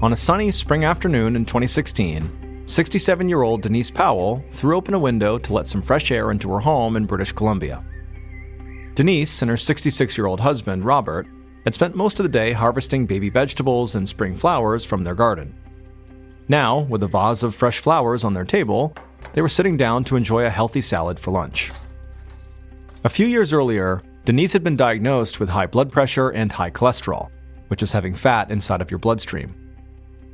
On a sunny spring afternoon in 2016, 67-year-old Denise Powell threw open a window to let some fresh air into her home in British Columbia. Denise and her 66-year-old husband, Robert, had spent most of the day harvesting baby vegetables and spring flowers from their garden. Now, with a vase of fresh flowers on their table, they were sitting down to enjoy a healthy salad for lunch. A few years earlier, Denise had been diagnosed with high blood pressure and high cholesterol, which is having fat inside of your bloodstream.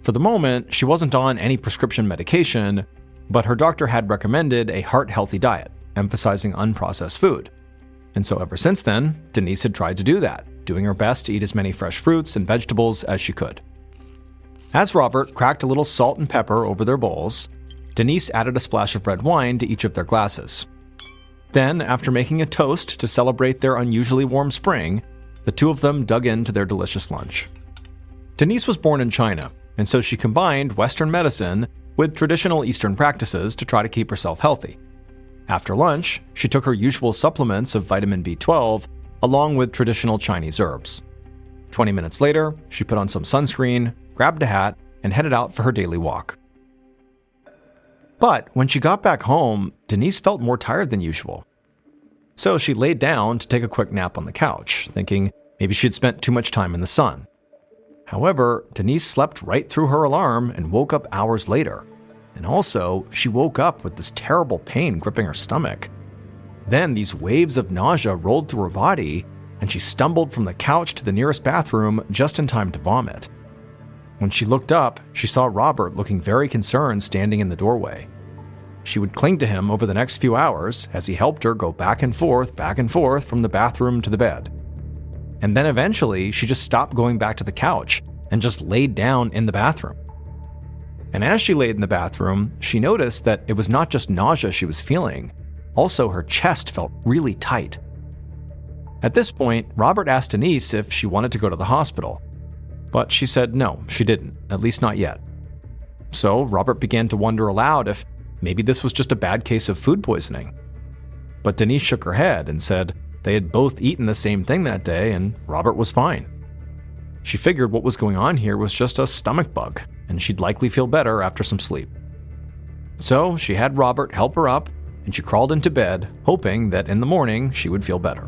For the moment, she wasn't on any prescription medication, but her doctor had recommended a heart-healthy diet, emphasizing unprocessed food. And so ever since then, Denise had tried to do that, doing her best to eat as many fresh fruits and vegetables as she could. As Robert cracked a little salt and pepper over their bowls, Denise added a splash of red wine to each of their glasses. Then, after making a toast to celebrate their unusually warm spring, the two of them dug into their delicious lunch. Denise was born in China, and so she combined Western medicine with traditional Eastern practices to try to keep herself healthy. After lunch, she took her usual supplements of vitamin B12 along with traditional Chinese herbs. 20 minutes later, she put on some sunscreen, grabbed a hat, and headed out for her daily walk. But when she got back home, Denise felt more tired than usual. So she laid down to take a quick nap on the couch, thinking maybe she'd spent too much time in the sun. However, Denise slept right through her alarm and woke up hours later. And also, she woke up with this terrible pain gripping her stomach. Then these waves of nausea rolled through her body, and she stumbled from the couch to the nearest bathroom just in time to vomit. When she looked up, she saw Robert looking very concerned standing in the doorway. She would cling to him over the next few hours as he helped her go back and forth from the bathroom to the bed. And then eventually, she just stopped going back to the couch and just laid down in the bathroom. And as she laid in the bathroom, she noticed that it was not just nausea she was feeling, also her chest felt really tight. At this point, Robert asked Denise if she wanted to go to the hospital, but she said no, she didn't, at least not yet. So Robert began to wonder aloud if maybe this was just a bad case of food poisoning. But Denise shook her head and said they had both eaten the same thing that day and Robert was fine. She figured what was going on here was just a stomach bug, and she'd likely feel better after some sleep. So she had Robert help her up, and she crawled into bed, hoping that in the morning she would feel better.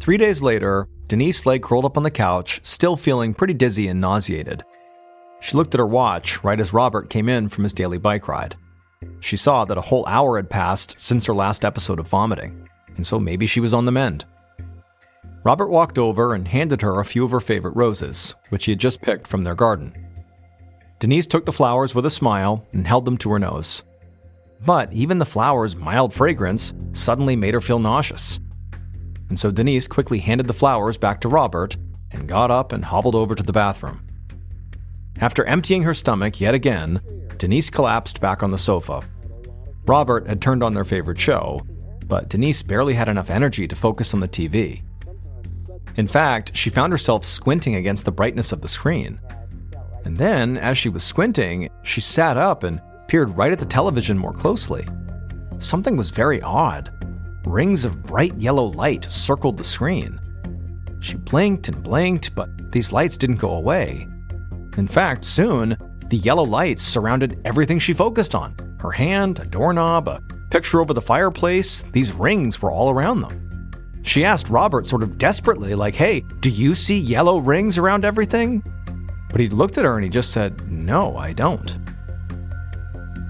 3 days later, Denise lay curled up on the couch, still feeling pretty dizzy and nauseated. She looked at her watch right as Robert came in from his daily bike ride. She saw that a whole hour had passed since her last episode of vomiting, and so maybe she was on the mend. Robert walked over and handed her a few of her favorite roses, which he had just picked from their garden. Denise took the flowers with a smile and held them to her nose. But even the flowers' mild fragrance suddenly made her feel nauseous. And so Denise quickly handed the flowers back to Robert and got up and hobbled over to the bathroom. After emptying her stomach yet again, Denise collapsed back on the sofa. Robert had turned on their favorite show, but Denise barely had enough energy to focus on the TV. In fact, she found herself squinting against the brightness of the screen. And then, as she was squinting, she sat up and peered right at the television more closely. Something was very odd. Rings of bright yellow light circled the screen. She blinked and blinked, but these lights didn't go away. In fact, soon, the yellow lights surrounded everything she focused on. Her hand, a doorknob, a picture over the fireplace, these rings were all around them. She asked Robert sort of desperately, like, "Hey, do you see yellow rings around everything?" But he looked at her and he just said, "No, I don't."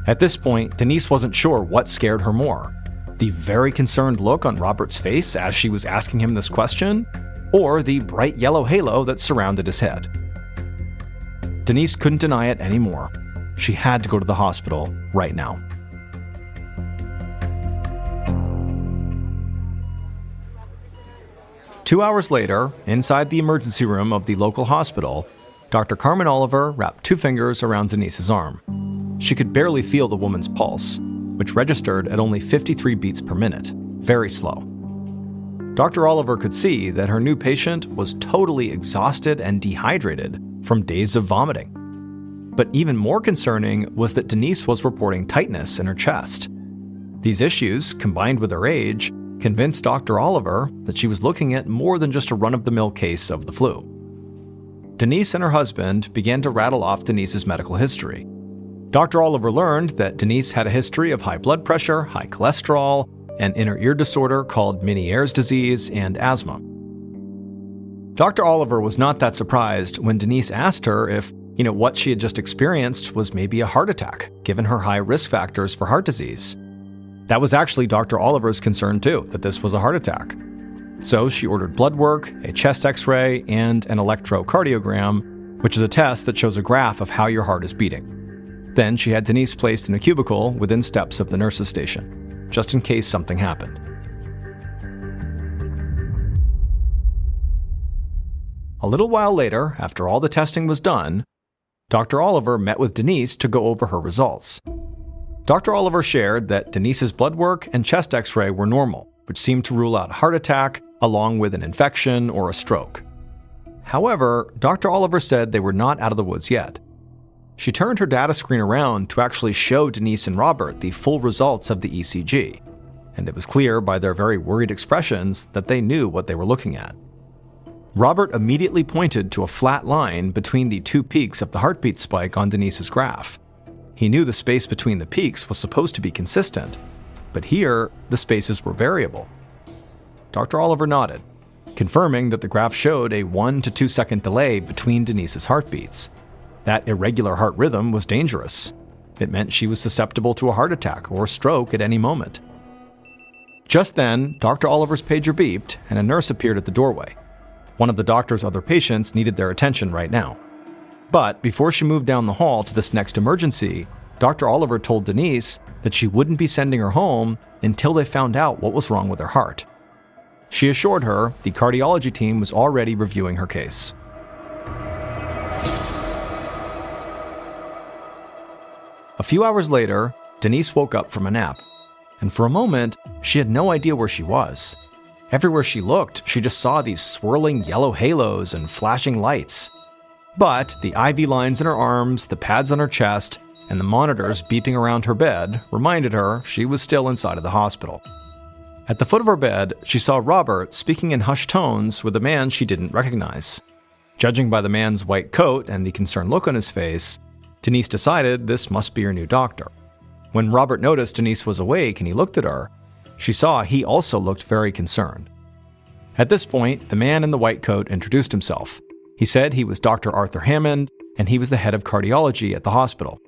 At this point, Denise wasn't sure what scared her more. The very concerned look on Robert's face as she was asking him this question, or the bright yellow halo that surrounded his head. Denise couldn't deny it anymore. She had to go to the hospital right now. Two hours later, inside the emergency room of the local hospital, Dr. Carmen Oliver wrapped two fingers around Denise's arm. She could barely feel the woman's pulse, which registered at only 53 beats per minute, very slow. Dr. Oliver could see that her new patient was totally exhausted and dehydrated from days of vomiting. But even more concerning was that Denise was reporting tightness in her chest. These issues, combined with her age, convinced Dr. Oliver that she was looking at more than just a run-of-the-mill case of the flu. Denise and her husband began to rattle off Denise's medical history. Dr. Oliver learned that Denise had a history of high blood pressure, high cholesterol, an inner ear disorder called Meniere's disease, and asthma. Dr. Oliver was not that surprised when Denise asked her if, what she had just experienced was maybe a heart attack, given her high risk factors for heart disease. That was actually Dr. Oliver's concern too, that this was a heart attack. So she ordered blood work, a chest x-ray, and an electrocardiogram, which is a test that shows a graph of how your heart is beating. Then she had Denise placed in a cubicle within steps of the nurse's station, just in case something happened. A little while later, after all the testing was done, Dr. Oliver met with Denise to go over her results. Dr. Oliver shared that Denise's blood work and chest x-ray were normal, which seemed to rule out a heart attack along with an infection or a stroke. However, Dr. Oliver said they were not out of the woods yet. She turned her data screen around to actually show Denise and Robert the full results of the ECG, and it was clear by their very worried expressions that they knew what they were looking at. Robert immediately pointed to a flat line between the two peaks of the heartbeat spike on Denise's graph. He knew the space between the peaks was supposed to be consistent, but here, the spaces were variable. Dr. Oliver nodded, confirming that the graph showed a 1 to 2 second delay between Denise's heartbeats. That irregular heart rhythm was dangerous. It meant she was susceptible to a heart attack or stroke at any moment. Just then, Dr. Oliver's pager beeped and a nurse appeared at the doorway. One of the doctor's other patients needed their attention right now. But before she moved down the hall to this next emergency, Dr. Oliver told Denise that she wouldn't be sending her home until they found out what was wrong with her heart. She assured her the cardiology team was already reviewing her case. A few hours later, Denise woke up from a nap, and for a moment, she had no idea where she was. Everywhere she looked, she just saw these swirling yellow halos and flashing lights. But the IV lines in her arms, the pads on her chest, and the monitors beeping around her bed reminded her she was still inside of the hospital. At the foot of her bed, she saw Robert speaking in hushed tones with a man she didn't recognize. Judging by the man's white coat and the concerned look on his face, Denise decided this must be her new doctor. When Robert noticed Denise was awake and he looked at her, she saw he also looked very concerned. At this point, the man in the white coat introduced himself. He said he was Dr. Arthur Hammond, and he was the head of cardiology at the hospital.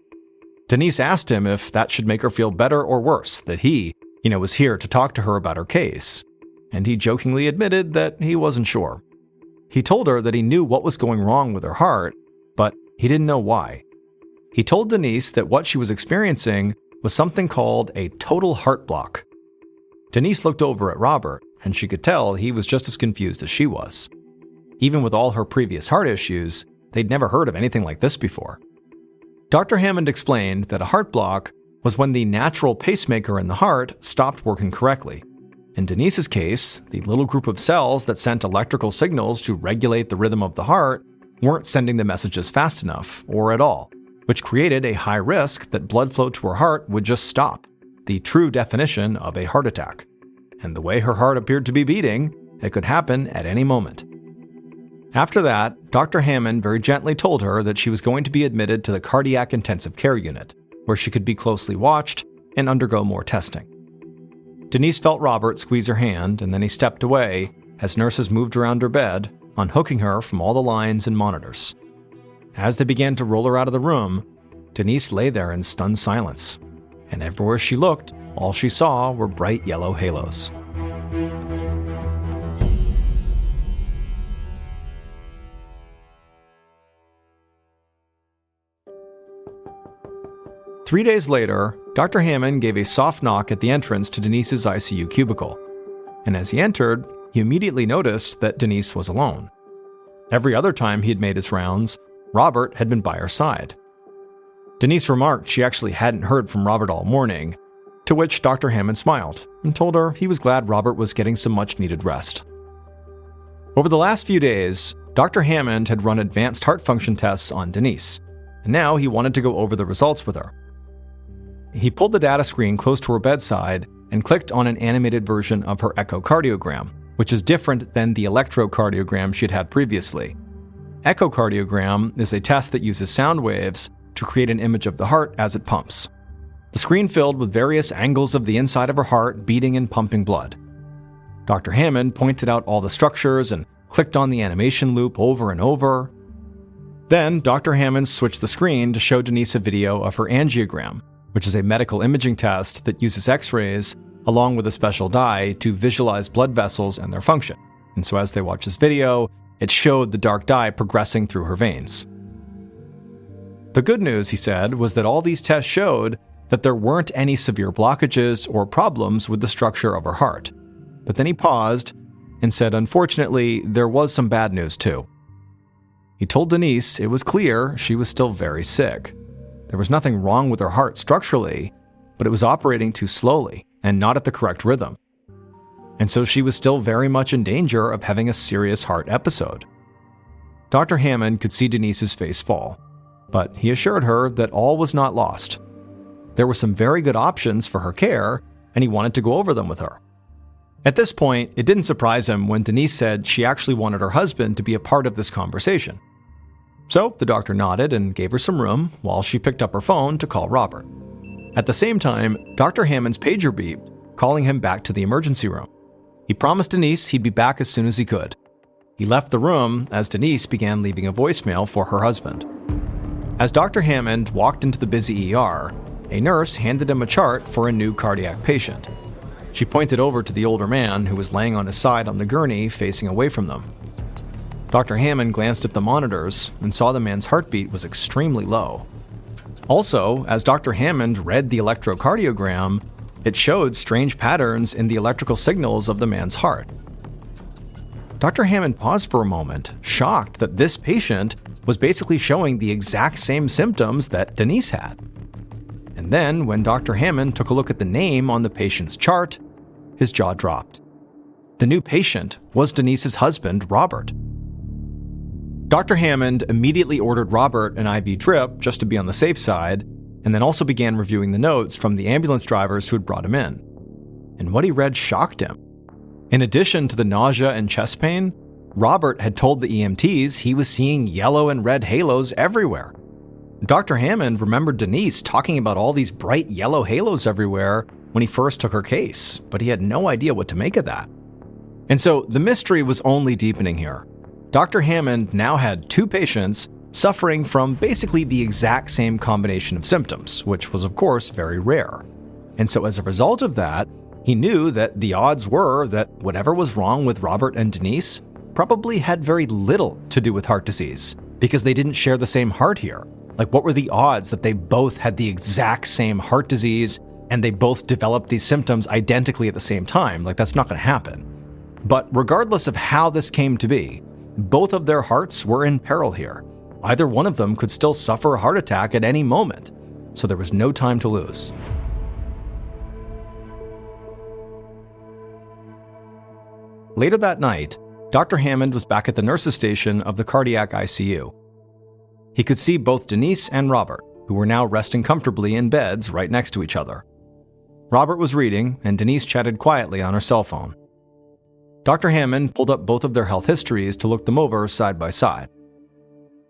Denise asked him if that should make her feel better or worse, that he, was here to talk to her about her case. And he jokingly admitted that he wasn't sure. He told her that he knew what was going wrong with her heart, but he didn't know why. He told Denise that what she was experiencing was something called a total heart block. Denise looked over at Robert, and she could tell he was just as confused as she was. Even with all her previous heart issues, they'd never heard of anything like this before. Dr. Hammond explained that a heart block was when the natural pacemaker in the heart stopped working correctly. In Denise's case, the little group of cells that sent electrical signals to regulate the rhythm of the heart weren't sending the messages fast enough, or at all, which created a high risk that blood flow to her heart would just stop, the true definition of a heart attack. And the way her heart appeared to be beating, it could happen at any moment. After that, Dr. Hammond very gently told her that she was going to be admitted to the cardiac intensive care unit, where she could be closely watched and undergo more testing. Denise felt Robert squeeze her hand, and then he stepped away as nurses moved around her bed, unhooking her from all the lines and monitors. As they began to roll her out of the room, Denise lay there in stunned silence, and everywhere she looked, all she saw were bright yellow halos. Three days later, Dr. Hammond gave a soft knock at the entrance to Denise's ICU cubicle, and as he entered, he immediately noticed that Denise was alone. Every other time he had made his rounds, Robert had been by her side. Denise remarked she actually hadn't heard from Robert all morning, to which Dr. Hammond smiled and told her he was glad Robert was getting some much-needed rest. Over the last few days, Dr. Hammond had run advanced heart function tests on Denise, and now he wanted to go over the results with her. He pulled the data screen close to her bedside and clicked on an animated version of her echocardiogram, which is different than the electrocardiogram she'd had previously. Echocardiogram is a test that uses sound waves to create an image of the heart as it pumps. The screen filled with various angles of the inside of her heart beating and pumping blood. Dr. Hammond pointed out all the structures and clicked on the animation loop over and over. Then, Dr. Hammond switched the screen to show Denise a video of her angiogram, which is a medical imaging test that uses X-rays along with a special dye to visualize blood vessels and their function. And so as they watched this video, it showed the dark dye progressing through her veins. The good news, he said, was that all these tests showed that there weren't any severe blockages or problems with the structure of her heart. But then he paused and said, unfortunately, there was some bad news too. He told Denise it was clear she was still very sick. There was nothing wrong with her heart structurally, but it was operating too slowly and not at the correct rhythm. And so she was still very much in danger of having a serious heart episode. Dr. Hammond could see Denise's face fall, but he assured her that all was not lost. There were some very good options for her care, and he wanted to go over them with her. At this point, it didn't surprise him when Denise said she actually wanted her husband to be a part of this conversation. So the doctor nodded and gave her some room while she picked up her phone to call Robert. At the same time, Dr. Hammond's pager beeped, calling him back to the emergency room. He promised Denise he'd be back as soon as he could. He left the room as Denise began leaving a voicemail for her husband. As Dr. Hammond walked into the busy ER, a nurse handed him a chart for a new cardiac patient. She pointed over to the older man who was laying on his side on the gurney facing away from them. Dr. Hammond glanced at the monitors and saw the man's heartbeat was extremely low. Also, as Dr. Hammond read the electrocardiogram, it showed strange patterns in the electrical signals of the man's heart. Dr. Hammond paused for a moment, shocked that this patient was basically showing the exact same symptoms that Denise had. And then, when Dr. Hammond took a look at the name on the patient's chart, his jaw dropped. The new patient was Denise's husband, Robert. Dr. Hammond immediately ordered Robert an IV drip just to be on the safe side, and then also began reviewing the notes from the ambulance drivers who had brought him in. And what he read shocked him. In addition to the nausea and chest pain, Robert had told the EMTs he was seeing yellow and red halos everywhere. Dr. Hammond remembered Denise talking about all these bright yellow halos everywhere when he first took her case, but he had no idea what to make of that. And so the mystery was only deepening here. Dr. Hammond now had two patients suffering from basically the exact same combination of symptoms, which was of course very rare. And so as a result of that, he knew that the odds were that whatever was wrong with Robert and Denise probably had very little to do with heart disease, because they didn't share the same heart here. Like, what were the odds that they both had the exact same heart disease and they both developed these symptoms identically at the same time? Like, that's not going to happen. But regardless of how this came to be, both of their hearts were in peril here. Either one of them could still suffer a heart attack at any moment, so there was no time to lose. Later that night, Dr. Hammond was back at the nurses' station of the cardiac ICU. He could see both Denise and Robert, who were now resting comfortably in beds right next to each other. Robert was reading, and Denise chatted quietly on her cell phone. Dr. Hammond pulled up both of their health histories to look them over side by side.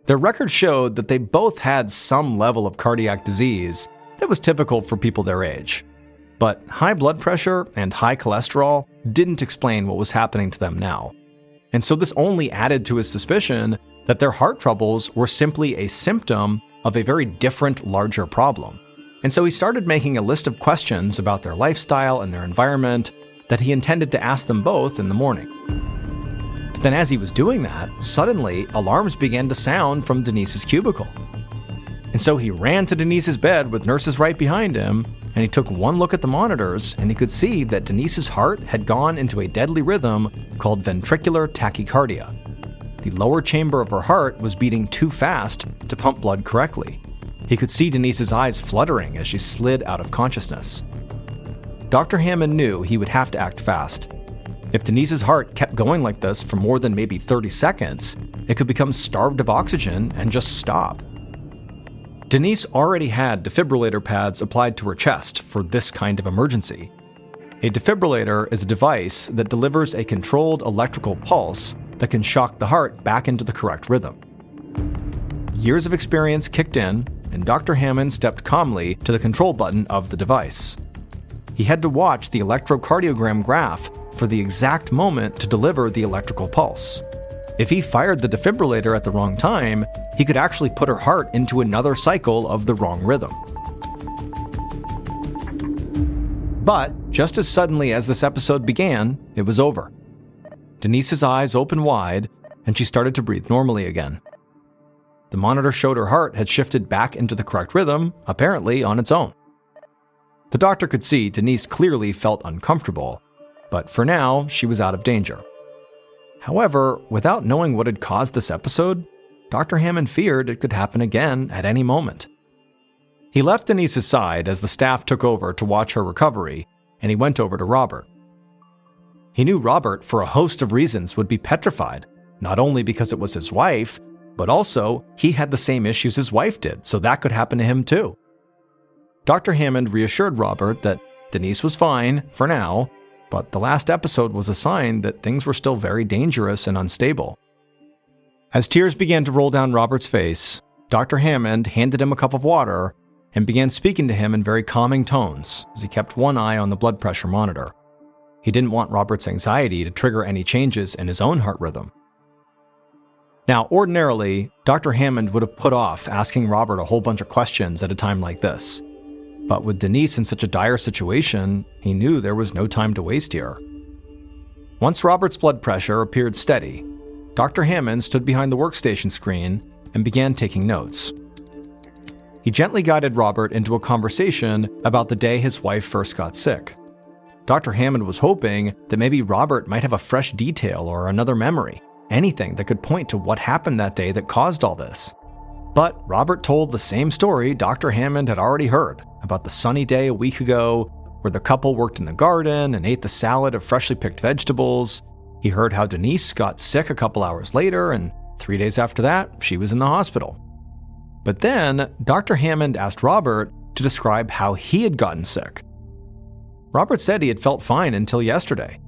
Their records showed that they both had some level of cardiac disease that was typical for people their age. But high blood pressure and high cholesterol didn't explain what was happening to them now. And so this only added to his suspicion that their heart troubles were simply a symptom of a very different, larger problem. And so he started making a list of questions about their lifestyle and their environment that he intended to ask them both in the morning. But then as he was doing that, suddenly alarms began to sound from Denise's cubicle. And so he ran to Denise's bed with nurses right behind him, and he took one look at the monitors, and he could see that Denise's heart had gone into a deadly rhythm called ventricular tachycardia. The lower chamber of her heart was beating too fast to pump blood correctly. He could see Denise's eyes fluttering as she slid out of consciousness. Dr. Hammond knew he would have to act fast. If Denise's heart kept going like this for more than maybe 30 seconds, it could become starved of oxygen and just stop. Denise already had defibrillator pads applied to her chest for this kind of emergency. A defibrillator is a device that delivers a controlled electrical pulse that can shock the heart back into the correct rhythm. years of experience kicked in, and Dr. Hammond stepped calmly to the control button of the device. He had to watch the electrocardiogram graph for the exact moment to deliver the electrical pulse. If he fired the defibrillator at the wrong time, he could actually put her heart into another cycle of the wrong rhythm. But just as suddenly as this episode began, it was over. Denise's eyes opened wide, and she started to breathe normally again. The monitor showed her heart had shifted back into the correct rhythm, apparently on its own. The doctor could see Denise clearly felt uncomfortable, but for now, she was out of danger. However, without knowing what had caused this episode, Dr. Hammond feared it could happen again at any moment. He left Denise's side as the staff took over to watch her recovery, and he went over to Robert. He knew Robert, for a host of reasons, would be petrified, not only because it was his wife, but also he had the same issues his wife did, so that could happen to him too. Dr. Hammond reassured Robert that Denise was fine, for now, but the last episode was a sign that things were still very dangerous and unstable. As tears began to roll down Robert's face, Dr. Hammond handed him a cup of water and began speaking to him in very calming tones as he kept one eye on the blood pressure monitor. He didn't want Robert's anxiety to trigger any changes in his own heart rhythm. Now, ordinarily, Dr. Hammond would have put off asking Robert a whole bunch of questions at a time like this. But with Denise in such a dire situation, he knew there was no time to waste here. Once Robert's blood pressure appeared steady, Dr. Hammond stood behind the workstation screen and began taking notes. He gently guided Robert into a conversation about the day his wife first got sick. Dr. Hammond was hoping that maybe Robert might have a fresh detail or another memory, anything that could point to what happened that day that caused all this. But Robert told the same story Dr. Hammond had already heard about the sunny day a week ago where the couple worked in the garden and ate the salad of freshly picked vegetables. He heard how Denise got sick a couple hours later, and 3 days after that, she was in the hospital. But then, Dr. Hammond asked Robert to describe how he had gotten sick. Robert said he had felt fine until yesterday.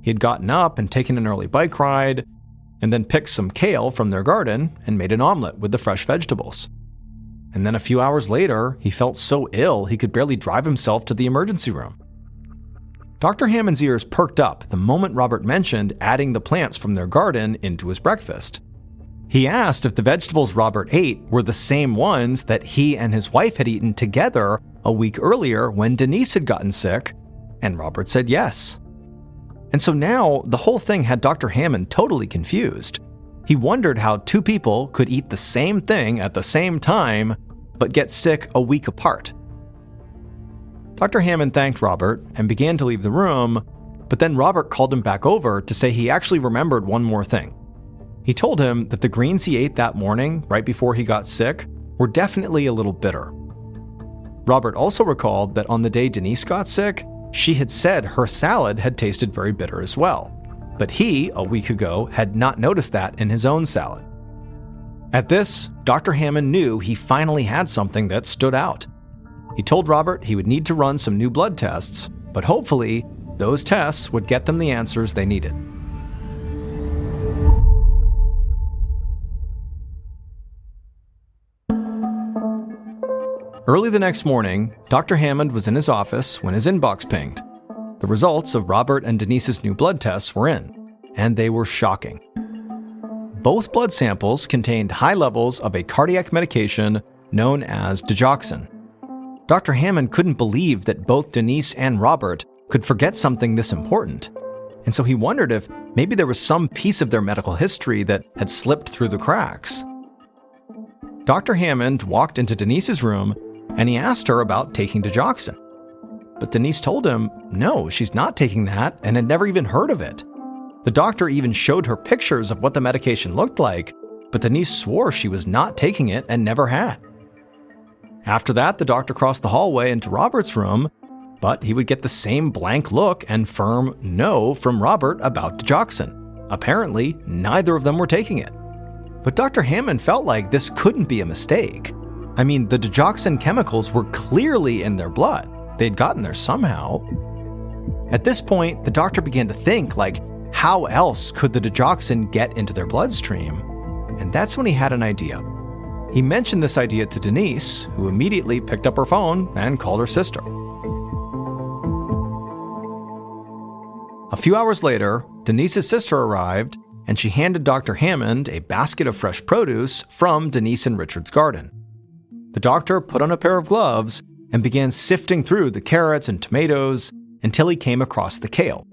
He had gotten up and taken an early bike ride, and then picked some kale from their garden and made an omelet with the fresh vegetables. And then a few hours later, he felt so ill he could barely drive himself to the emergency room. Dr. Hammond's ears perked up the moment Robert mentioned adding the plants from their garden into his breakfast. He asked if the vegetables Robert ate were the same ones that he and his wife had eaten together a week earlier when Denise had gotten sick, and Robert said yes. And so now, the whole thing had Dr. Hammond totally confused. He wondered how two people could eat the same thing at the same time, but get sick a week apart. Dr. Hammond thanked Robert and began to leave the room, but then Robert called him back over to say he actually remembered one more thing. He told him that the greens he ate that morning, right before he got sick, were definitely a little bitter. Robert also recalled that on the day Denise got sick, she had said her salad had tasted very bitter as well, but he, a week ago, had not noticed that in his own salad. At this, Dr. Hammond knew he finally had something that stood out. He told Robert he would need to run some new blood tests, but hopefully, those tests would get them the answers they needed. Early the next morning, Dr. Hammond was in his office when his inbox pinged. The results of Robert and Denise's new blood tests were in, and they were shocking. Both blood samples contained high levels of a cardiac medication known as digoxin. Dr. Hammond couldn't believe that both Denise and Robert could forget something this important, and so he wondered if maybe there was some piece of their medical history that had slipped through the cracks. Dr. Hammond walked into Denise's room and he asked her about taking digoxin. But Denise told him, no, she's not taking that and had never even heard of it. The doctor even showed her pictures of what the medication looked like, but Denise swore she was not taking it and never had. After that, the doctor crossed the hallway into Robert's room, but he would get the same blank look and firm no from Robert about digoxin. Apparently, neither of them were taking it. But Dr. Hammond felt like this couldn't be a mistake. I mean, the digoxin chemicals were clearly in their blood. They'd gotten there somehow. At this point, the doctor began to think, like, how else could the digoxin get into their bloodstream? And that's when he had an idea. He mentioned this idea to Denise, who immediately picked up her phone and called her sister. A few hours later, Denise's sister arrived, and she handed Dr. Hammond a basket of fresh produce from Denise and Richard's garden. The doctor put on a pair of gloves and began sifting through the carrots and tomatoes until he came across the kale,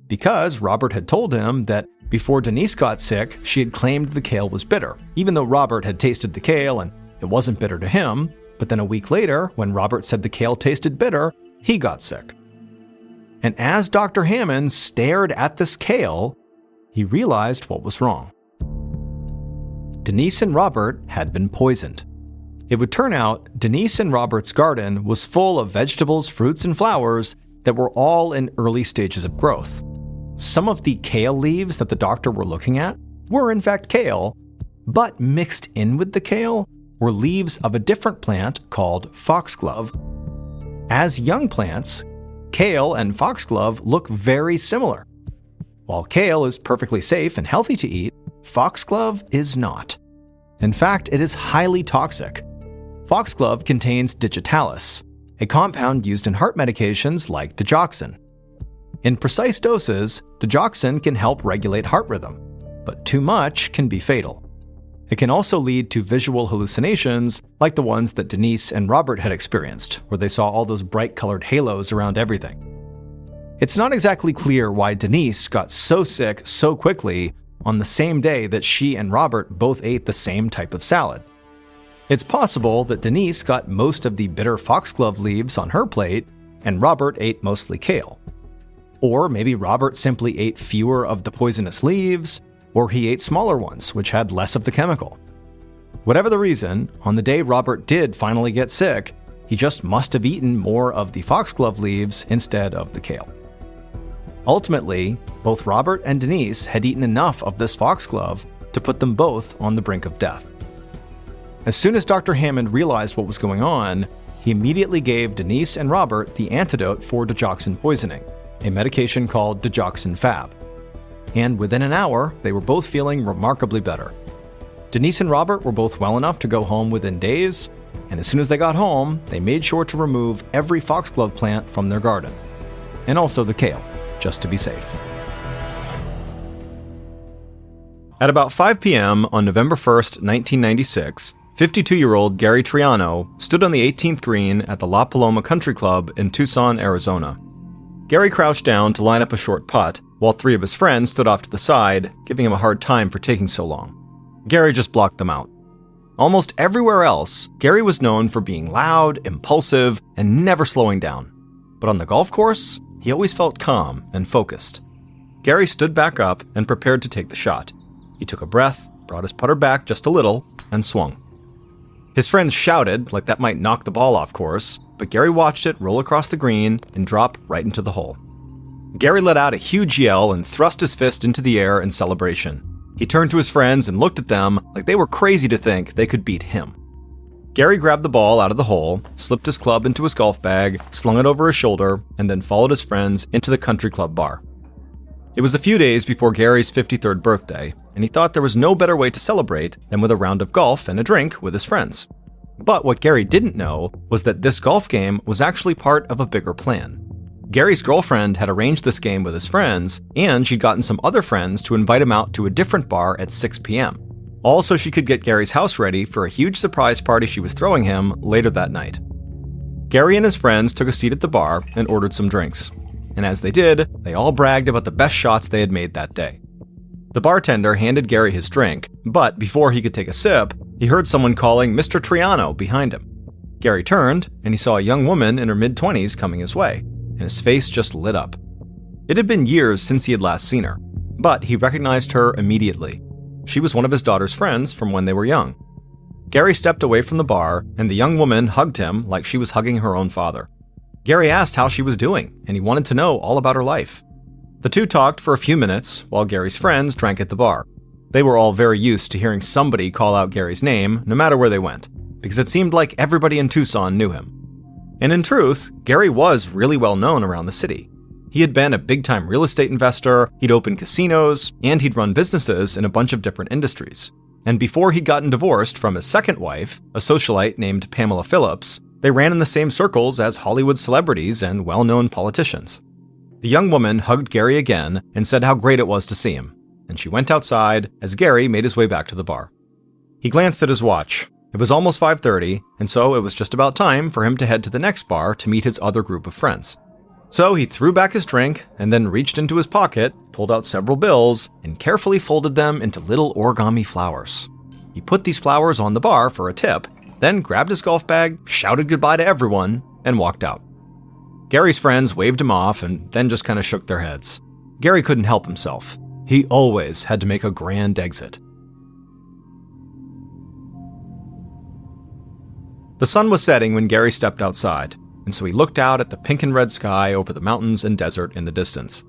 because Robert had told him that before Denise got sick, she had claimed the kale was bitter, even though Robert had tasted the kale and it wasn't bitter to him. But then a week later, when Robert said the kale tasted bitter, he got sick. And as Dr. Hammond stared at this kale, he realized what was wrong. Denise and Robert had been poisoned. It would turn out Denise and Robert's garden was full of vegetables, fruits, and flowers that were all in early stages of growth. Some of the kale leaves that the doctor were looking at were in fact kale, but mixed in with the kale were leaves of a different plant called Foxglove. As young plants, kale and foxglove look very similar. While kale is perfectly safe and healthy to eat, foxglove is not. In fact, it is highly toxic. Foxglove contains digitalis, a compound used in heart medications like digoxin. In precise doses, digoxin can help regulate heart rhythm, but too much can be fatal. It can also lead to visual hallucinations like the ones that Denise and Robert had experienced, where they saw all those bright-colored halos around everything. It's not exactly clear why Denise got so sick so quickly on the same day that she and Robert both ate the same type of salad. It's possible that Denise got most of the bitter foxglove leaves on her plate, and Robert ate mostly kale. Or maybe Robert simply ate fewer of the poisonous leaves, or he ate smaller ones, which had less of the chemical. Whatever the reason, on the day Robert did finally get sick, he just must have eaten more of the foxglove leaves instead of the kale. Ultimately, both Robert and Denise had eaten enough of this foxglove to put them both on the brink of death. As soon as Dr. Hammond realized what was going on, he immediately gave Denise and Robert the antidote for digoxin poisoning, a medication called digoxin Fab. And within an hour, they were both feeling remarkably better. Denise and Robert were both well enough to go home within days, and as soon as they got home, they made sure to remove every foxglove plant from their garden, and also the kale, just to be safe. At about 5 p.m. on November 1st, 1996, 52-year-old Gary Triano stood on the 18th green at the La Paloma Country Club in Tucson, Arizona. Gary crouched down to line up a short putt, while 3 of his friends stood off to the side, giving him a hard time for taking so long. Gary just blocked them out. Almost everywhere else, Gary was known for being loud, impulsive, and never slowing down. But on the golf course, he always felt calm and focused. Gary stood back up and prepared to take the shot. He took a breath, brought his putter back just a little, and swung. His friends shouted like that might knock the ball off course, but Gary watched it roll across the green and drop right into the hole. Gary let out a huge yell and thrust his fist into the air in celebration. He turned to his friends and looked at them like they were crazy to think they could beat him. Gary grabbed the ball out of the hole, slipped his club into his golf bag, slung it over his shoulder, and then followed his friends into the country club bar. It was a few days before Gary's 53rd birthday, and he thought there was no better way to celebrate than with a round of golf and a drink with his friends. But what Gary didn't know was that this golf game was actually part of a bigger plan. Gary's girlfriend had arranged this game with his friends, and she'd gotten some other friends to invite him out to a different bar at 6 p.m., all so she could get Gary's house ready for a huge surprise party she was throwing him later that night. Gary and his friends took a seat at the bar and ordered some drinks. And as they did, they all bragged about the best shots they had made that day. The bartender handed Gary his drink, but before he could take a sip, he heard someone calling Mr. Triano behind him. Gary turned, and he saw a young woman in her mid-20s coming his way, and his face just lit up. It had been years since he had last seen her, but he recognized her immediately. She was one of his daughter's friends from when they were young. Gary stepped away from the bar, and the young woman hugged him like she was hugging her own father. Gary asked how she was doing, and he wanted to know all about her life. The two talked for a few minutes while Gary's friends drank at the bar. They were all very used to hearing somebody call out Gary's name, no matter where they went, because it seemed like everybody in Tucson knew him. And in truth, Gary was really well known around the city. He had been a big-time real estate investor, he'd opened casinos, and he'd run businesses in a bunch of different industries. and before he'd gotten divorced from his second wife, a socialite named Pamela Phillips, they ran in the same circles as Hollywood celebrities and well-known politicians. The young woman hugged Gary again and said how great it was to see him, and she went outside as Gary made his way back to the bar. He glanced at his watch. It was almost 5:30, and so it was just about time for him to head to the next bar to meet his other group of friends. So he threw back his drink and then reached into his pocket, pulled out several bills, and carefully folded them into little origami flowers. He put these flowers on the bar for a tip, then grabbed his golf bag, shouted goodbye to everyone, and walked out. Gary's friends waved him off and then just kind of shook their heads. Gary couldn't help himself. He always had to make a grand exit. The sun was setting when Gary stepped outside, and so he looked out at the pink and red sky over the mountains and desert in the distance.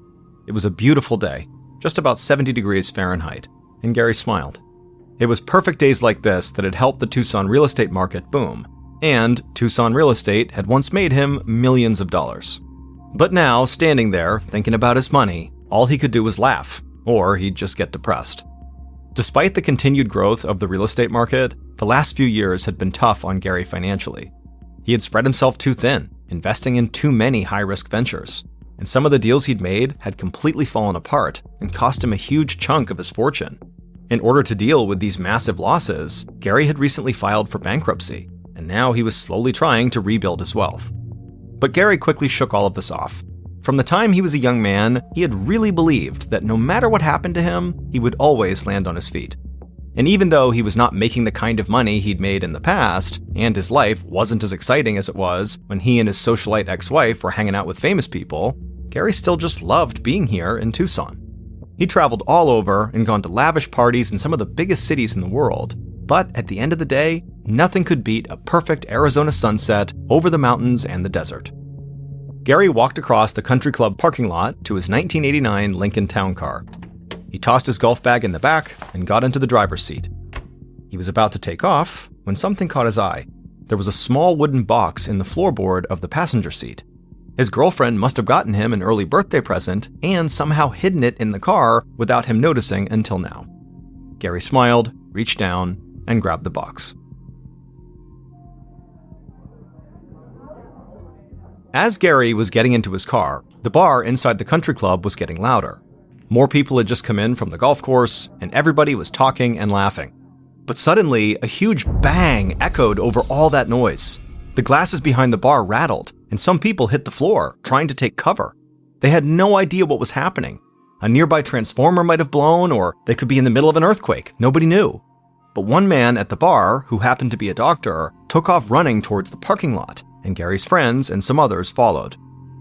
It was a beautiful day, just about 70 degrees Fahrenheit, and Gary smiled. It was perfect days like this that had helped the Tucson real estate market boom, and Tucson real estate had once made him millions of dollars. But now, standing there, thinking about his money, all he could do was laugh, or he'd just get depressed. Despite the continued growth of the real estate market, the last few years had been tough on Gary financially. He had spread himself too thin, investing in too many high-risk ventures, and some of the deals he'd made had completely fallen apart and cost him a huge chunk of his fortune. In order to deal with these massive losses, Gary had recently filed for bankruptcy, and now he was slowly trying to rebuild his wealth. But Gary quickly shook all of this off. From the time he was a young man, he had really believed that no matter what happened to him, he would always land on his feet. And even though he was not making the kind of money he'd made in the past, and his life wasn't as exciting as it was when he and his socialite ex-wife were hanging out with famous people, Gary still just loved being here in Tucson. He traveled all over and gone to lavish parties in some of the biggest cities in the world, but at the end of the day, nothing could beat a perfect Arizona sunset over the mountains and the desert. Gary walked across the country club parking lot to his 1989 Lincoln Town Car. He tossed his golf bag in the back and got into the driver's seat. He was about to take off when something caught his eye. There was a small wooden box in the floorboard of the passenger seat. His girlfriend must have gotten him an early birthday present and somehow hidden it in the car without him noticing until now. Gary smiled, reached down, and grabbed the box. As Gary was getting into his car, the bar inside the country club was getting louder. More people had just come in from the golf course, and everybody was talking and laughing. But suddenly, a huge bang echoed over all that noise. The glasses behind the bar rattled, and some people hit the floor, trying to take cover. They had no idea what was happening. A nearby transformer might have blown, or they could be in the middle of an earthquake. Nobody knew. But one man at the bar, who happened to be a doctor, took off running towards the parking lot, and Gary's friends and some others followed.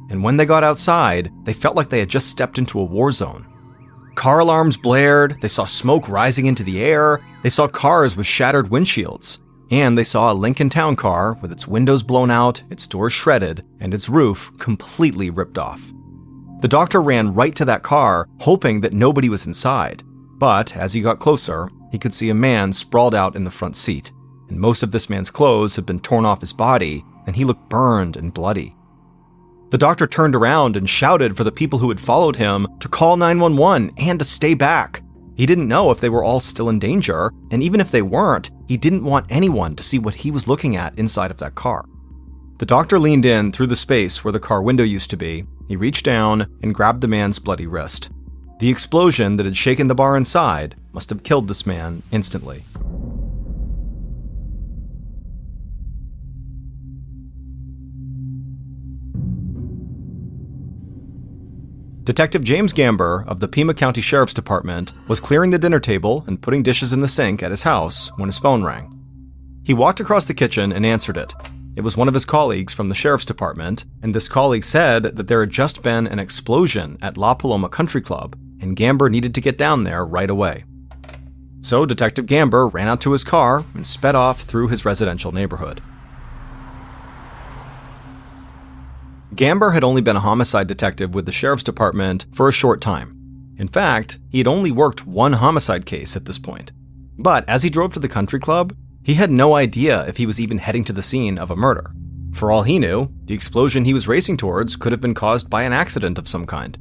And when they got outside, they felt like they had just stepped into a war zone. Car alarms blared, they saw smoke rising into the air, they saw cars with shattered windshields, and they saw a Lincoln Town Car with its windows blown out, its doors shredded, and its roof completely ripped off. The doctor ran right to that car, hoping that nobody was inside. But as he got closer, he could see a man sprawled out in the front seat, and most of this man's clothes had been torn off his body, and he looked burned and bloody. The doctor turned around and shouted for the people who had followed him to call 911 and to stay back. He didn't know if they were all still in danger, and even if they weren't, he didn't want anyone to see what he was looking at inside of that car. The doctor leaned in through the space where the car window used to be. He reached down and grabbed the man's bloody wrist. The explosion that had shaken the bar inside must have killed this man instantly. Detective James Gamber of the Pima County Sheriff's Department was clearing the dinner table and putting dishes in the sink at his house when his phone rang. He walked across the kitchen and answered it. It was one of his colleagues from the Sheriff's Department, and this colleague said that there had just been an explosion at La Paloma Country Club, and Gamber needed to get down there right away. So Detective Gamber ran out to his car and sped off through his residential neighborhood. Gamber had only been a homicide detective with the Sheriff's Department for a short time. In fact, he had only worked one homicide case at this point. But as he drove to the country club, he had no idea if he was even heading to the scene of a murder. For all he knew, the explosion he was racing towards could have been caused by an accident of some kind.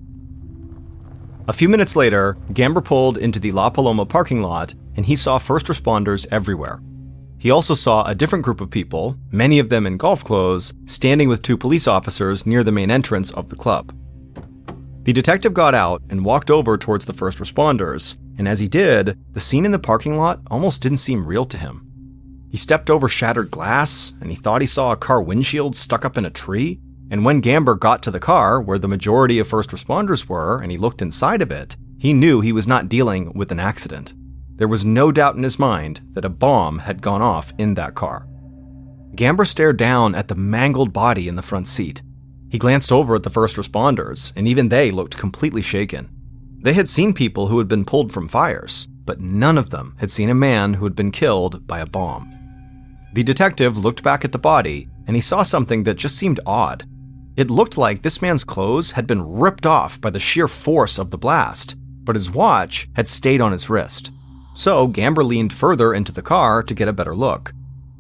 A few minutes later, Gamber pulled into the La Paloma parking lot, and he saw first responders everywhere. He also saw a different group of people, many of them in golf clothes, standing with 2 police officers near the main entrance of the club. The detective got out and walked over towards the first responders, and as he did, the scene in the parking lot almost didn't seem real to him. He stepped over shattered glass, and he thought he saw a car windshield stuck up in a tree, and when Gamber got to the car where the majority of first responders were and he looked inside of it, he knew he was not dealing with an accident. There was no doubt in his mind that a bomb had gone off in that car. Gamber stared down at the mangled body in the front seat. He glanced over at the first responders, and even they looked completely shaken. They had seen people who had been pulled from fires, but none of them had seen a man who had been killed by a bomb. The detective looked back at the body, and he saw something that just seemed odd. It looked like this man's clothes had been ripped off by the sheer force of the blast, but his watch had stayed on his wrist. So Gamber leaned further into the car to get a better look.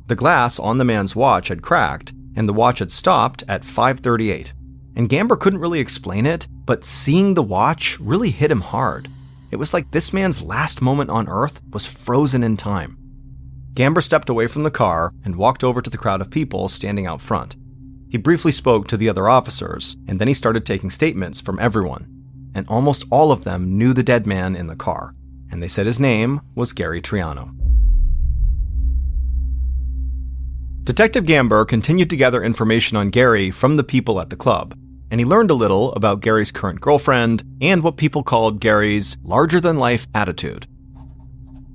The glass on the man's watch had cracked, and the watch had stopped at 5:38. And Gamber couldn't really explain it, but seeing the watch really hit him hard. It was like this man's last moment on Earth was frozen in time. Gamber stepped away from the car and walked over to the crowd of people standing out front. He briefly spoke to the other officers, and then he started taking statements from everyone. And almost all of them knew the dead man in the car, and they said his name was Gary Triano. Detective Gamber continued to gather information on Gary from the people at the club, and he learned a little about Gary's current girlfriend and what people called Gary's larger-than-life attitude.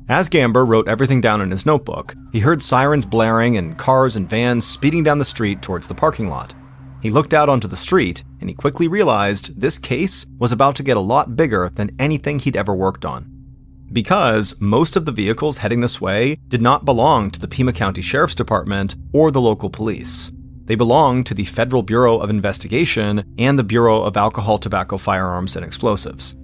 As Gamber wrote everything down in his notebook, he heard sirens blaring and cars and vans speeding down the street towards the parking lot. He looked out onto the street, and he quickly realized this case was about to get a lot bigger than anything he'd ever worked on. Because most of the vehicles heading this way did not belong to the Pima County Sheriff's Department or the local police. They belonged to the Federal Bureau of Investigation and the Bureau of Alcohol, Tobacco, Firearms, and Explosives.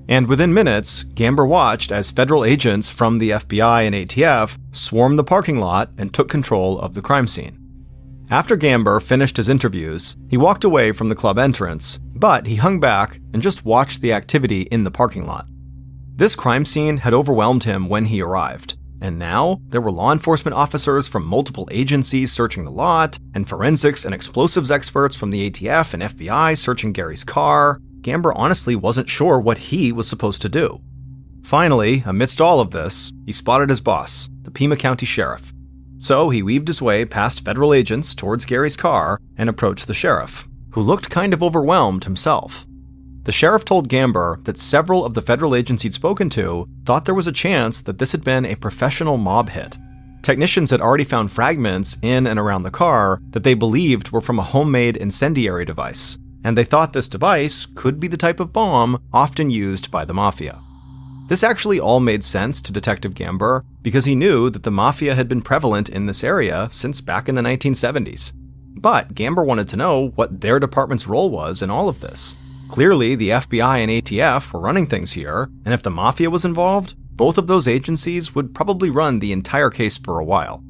And within minutes, Gamber watched as federal agents from the FBI and ATF swarmed the parking lot and took control of the crime scene. After Gamber finished his interviews, he walked away from the club entrance, but he hung back and just watched the activity in the parking lot. This crime scene had overwhelmed him when he arrived, and now there were law enforcement officers from multiple agencies searching the lot, and forensics and explosives experts from the ATF and FBI searching Gary's car. Gamber honestly wasn't sure what he was supposed to do. Finally, amidst all of this, he spotted his boss, the Pima County Sheriff. So he weaved his way past federal agents towards Gary's car and approached the sheriff, who looked kind of overwhelmed himself. The sheriff told Gamber that several of the federal agents he'd spoken to thought there was a chance that this had been a professional mob hit. Technicians had already found fragments in and around the car that they believed were from a homemade incendiary device, and they thought this device could be the type of bomb often used by the mafia. This actually all made sense to Detective Gamber because he knew that the mafia had been prevalent in this area since back in the 1970s. But Gamber wanted to know what their department's role was in all of this. Clearly, the FBI and ATF were running things here, and if the mafia was involved, both of those agencies would probably run the entire case for a while.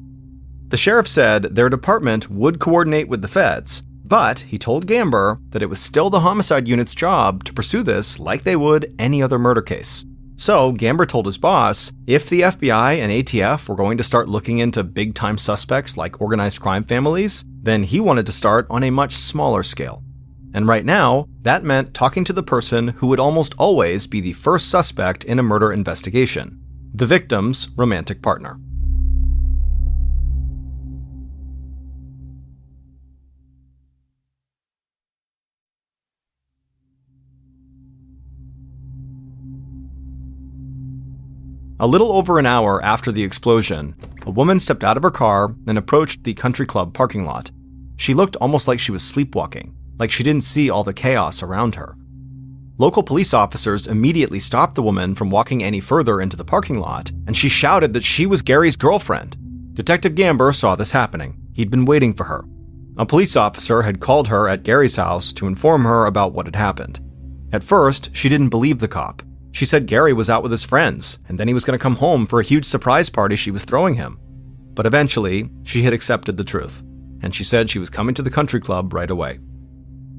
The sheriff said their department would coordinate with the feds, but he told Gamber that it was still the homicide unit's job to pursue this like they would any other murder case. So Gamber told his boss if the FBI and ATF were going to start looking into big-time suspects like organized crime families, then he wanted to start on a much smaller scale. And right now, that meant talking to the person who would almost always be the first suspect in a murder investigation, the victim's romantic partner. A little over an hour after the explosion, a woman stepped out of her car and approached the country club parking lot. She looked almost like she was sleepwalking, like she didn't see all the chaos around her. Local police officers immediately stopped the woman from walking any further into the parking lot, and she shouted that she was Gary's girlfriend. Detective Gamber saw this happening. He'd been waiting for her. A police officer had called her at Gary's house to inform her about what had happened. At first, she didn't believe the cop. She said Gary was out with his friends, and then he was going to come home for a huge surprise party she was throwing him. But eventually, she had accepted the truth, and she said she was coming to the country club right away.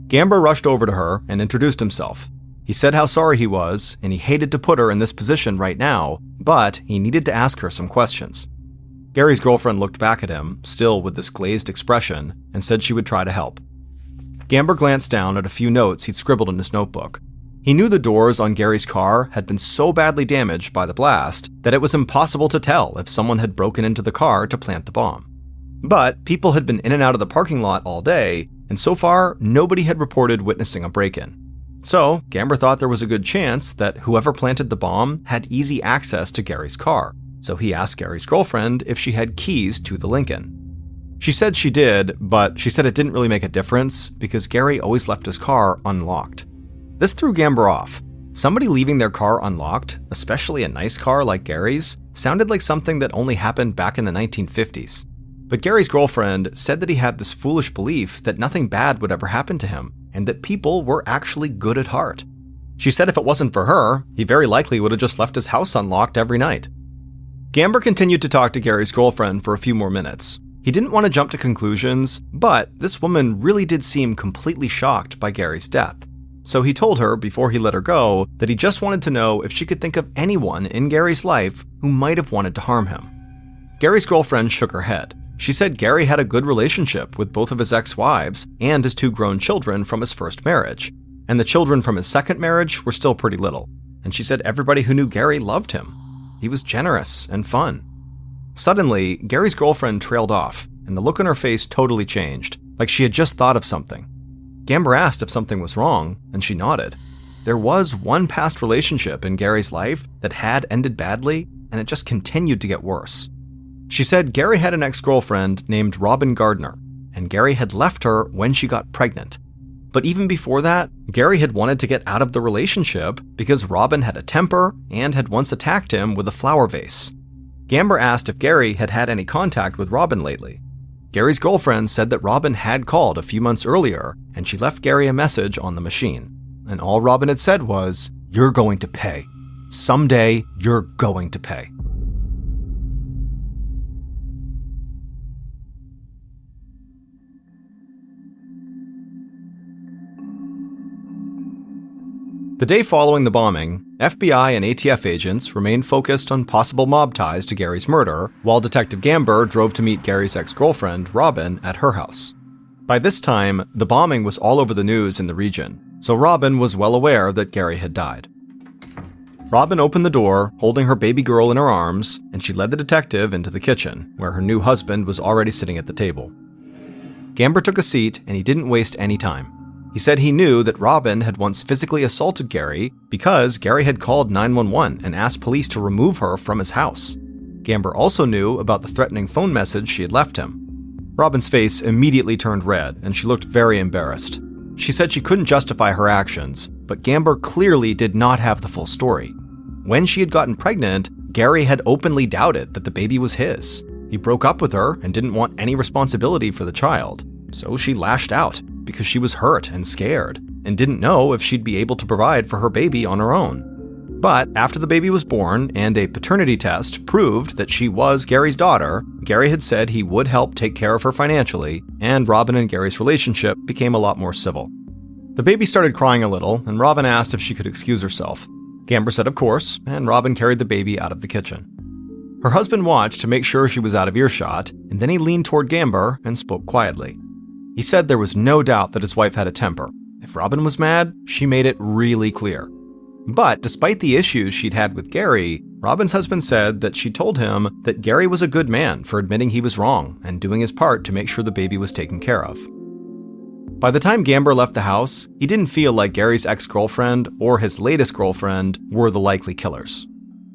Gamber rushed over to her and introduced himself. He said how sorry he was, and he hated to put her in this position right now, but he needed to ask her some questions. Gary's girlfriend looked back at him, still with this glazed expression, and said she would try to help. Gamber glanced down at a few notes he'd scribbled in his notebook. He knew the doors on Gary's car had been so badly damaged by the blast that it was impossible to tell if someone had broken into the car to plant the bomb. But people had been in and out of the parking lot all day, and so far, nobody had reported witnessing a break-in. So, Gamber thought there was a good chance that whoever planted the bomb had easy access to Gary's car, so he asked Gary's girlfriend if she had keys to the Lincoln. She said she did, but she said it didn't really make a difference because Gary always left his car unlocked. This threw Gamber off. Somebody leaving their car unlocked, especially a nice car like Gary's, sounded like something that only happened back in the 1950s. But Gary's girlfriend said that he had this foolish belief that nothing bad would ever happen to him, and that people were actually good at heart. She said if it wasn't for her, he very likely would have just left his house unlocked every night. Gamber continued to talk to Gary's girlfriend for a few more minutes. He didn't want to jump to conclusions, but this woman really did seem completely shocked by Gary's death. So he told her, before he let her go, that he just wanted to know if she could think of anyone in Gary's life who might have wanted to harm him. Gary's girlfriend shook her head. She said Gary had a good relationship with both of his ex-wives and his 2 grown children from his first marriage, and the children from his second marriage were still pretty little, and she said everybody who knew Gary loved him. He was generous and fun. Suddenly, Gary's girlfriend trailed off, and the look on her face totally changed, like she had just thought of something. Gamber asked if something was wrong, and she nodded. There was one past relationship in Gary's life that had ended badly, and it just continued to get worse. She said Gary had an ex-girlfriend named Robin Gardner, and Gary had left her when she got pregnant. But even before that, Gary had wanted to get out of the relationship because Robin had a temper and had once attacked him with a flower vase. Gamber asked if Gary had had any contact with Robin lately. Gary's girlfriend said that Robin had called a few months earlier, and she left Gary a message on the machine. And all Robin had said was, "You're going to pay. Someday, you're going to pay." The day following the bombing, FBI and ATF agents remained focused on possible mob ties to Gary's murder, while Detective Gamber drove to meet Gary's ex-girlfriend, Robin, at her house. By this time, the bombing was all over the news in the region, so Robin was well aware that Gary had died. Robin opened the door, holding her baby girl in her arms, and she led the detective into the kitchen, where her new husband was already sitting at the table. Gamber took a seat, and he didn't waste any time. He said he knew that Robin had once physically assaulted Gary because Gary had called 911 and asked police to remove her from his house. Gamber also knew about the threatening phone message she had left him. Robin's face immediately turned red, and she looked very embarrassed. She said she couldn't justify her actions, but Gamber clearly did not have the full story. When she had gotten pregnant, Gary had openly doubted that the baby was his. He broke up with her and didn't want any responsibility for the child, so she lashed out because she was hurt and scared and didn't know if she'd be able to provide for her baby on her own. But after the baby was born and a paternity test proved that she was Gary's daughter, Gary had said he would help take care of her financially, and Robin and Gary's relationship became a lot more civil. The baby started crying a little, and Robin asked if she could excuse herself. Gamber said of course, and Robin carried the baby out of the kitchen. Her husband watched to make sure she was out of earshot, and then he leaned toward Gamber and spoke quietly. He said there was no doubt that his wife had a temper. If Robin was mad, she made it really clear. But despite the issues she'd had with Gary, Robin's husband said that she told him that Gary was a good man for admitting he was wrong and doing his part to make sure the baby was taken care of. By the time Gamber left the house, he didn't feel like Gary's ex-girlfriend or his latest girlfriend were the likely killers.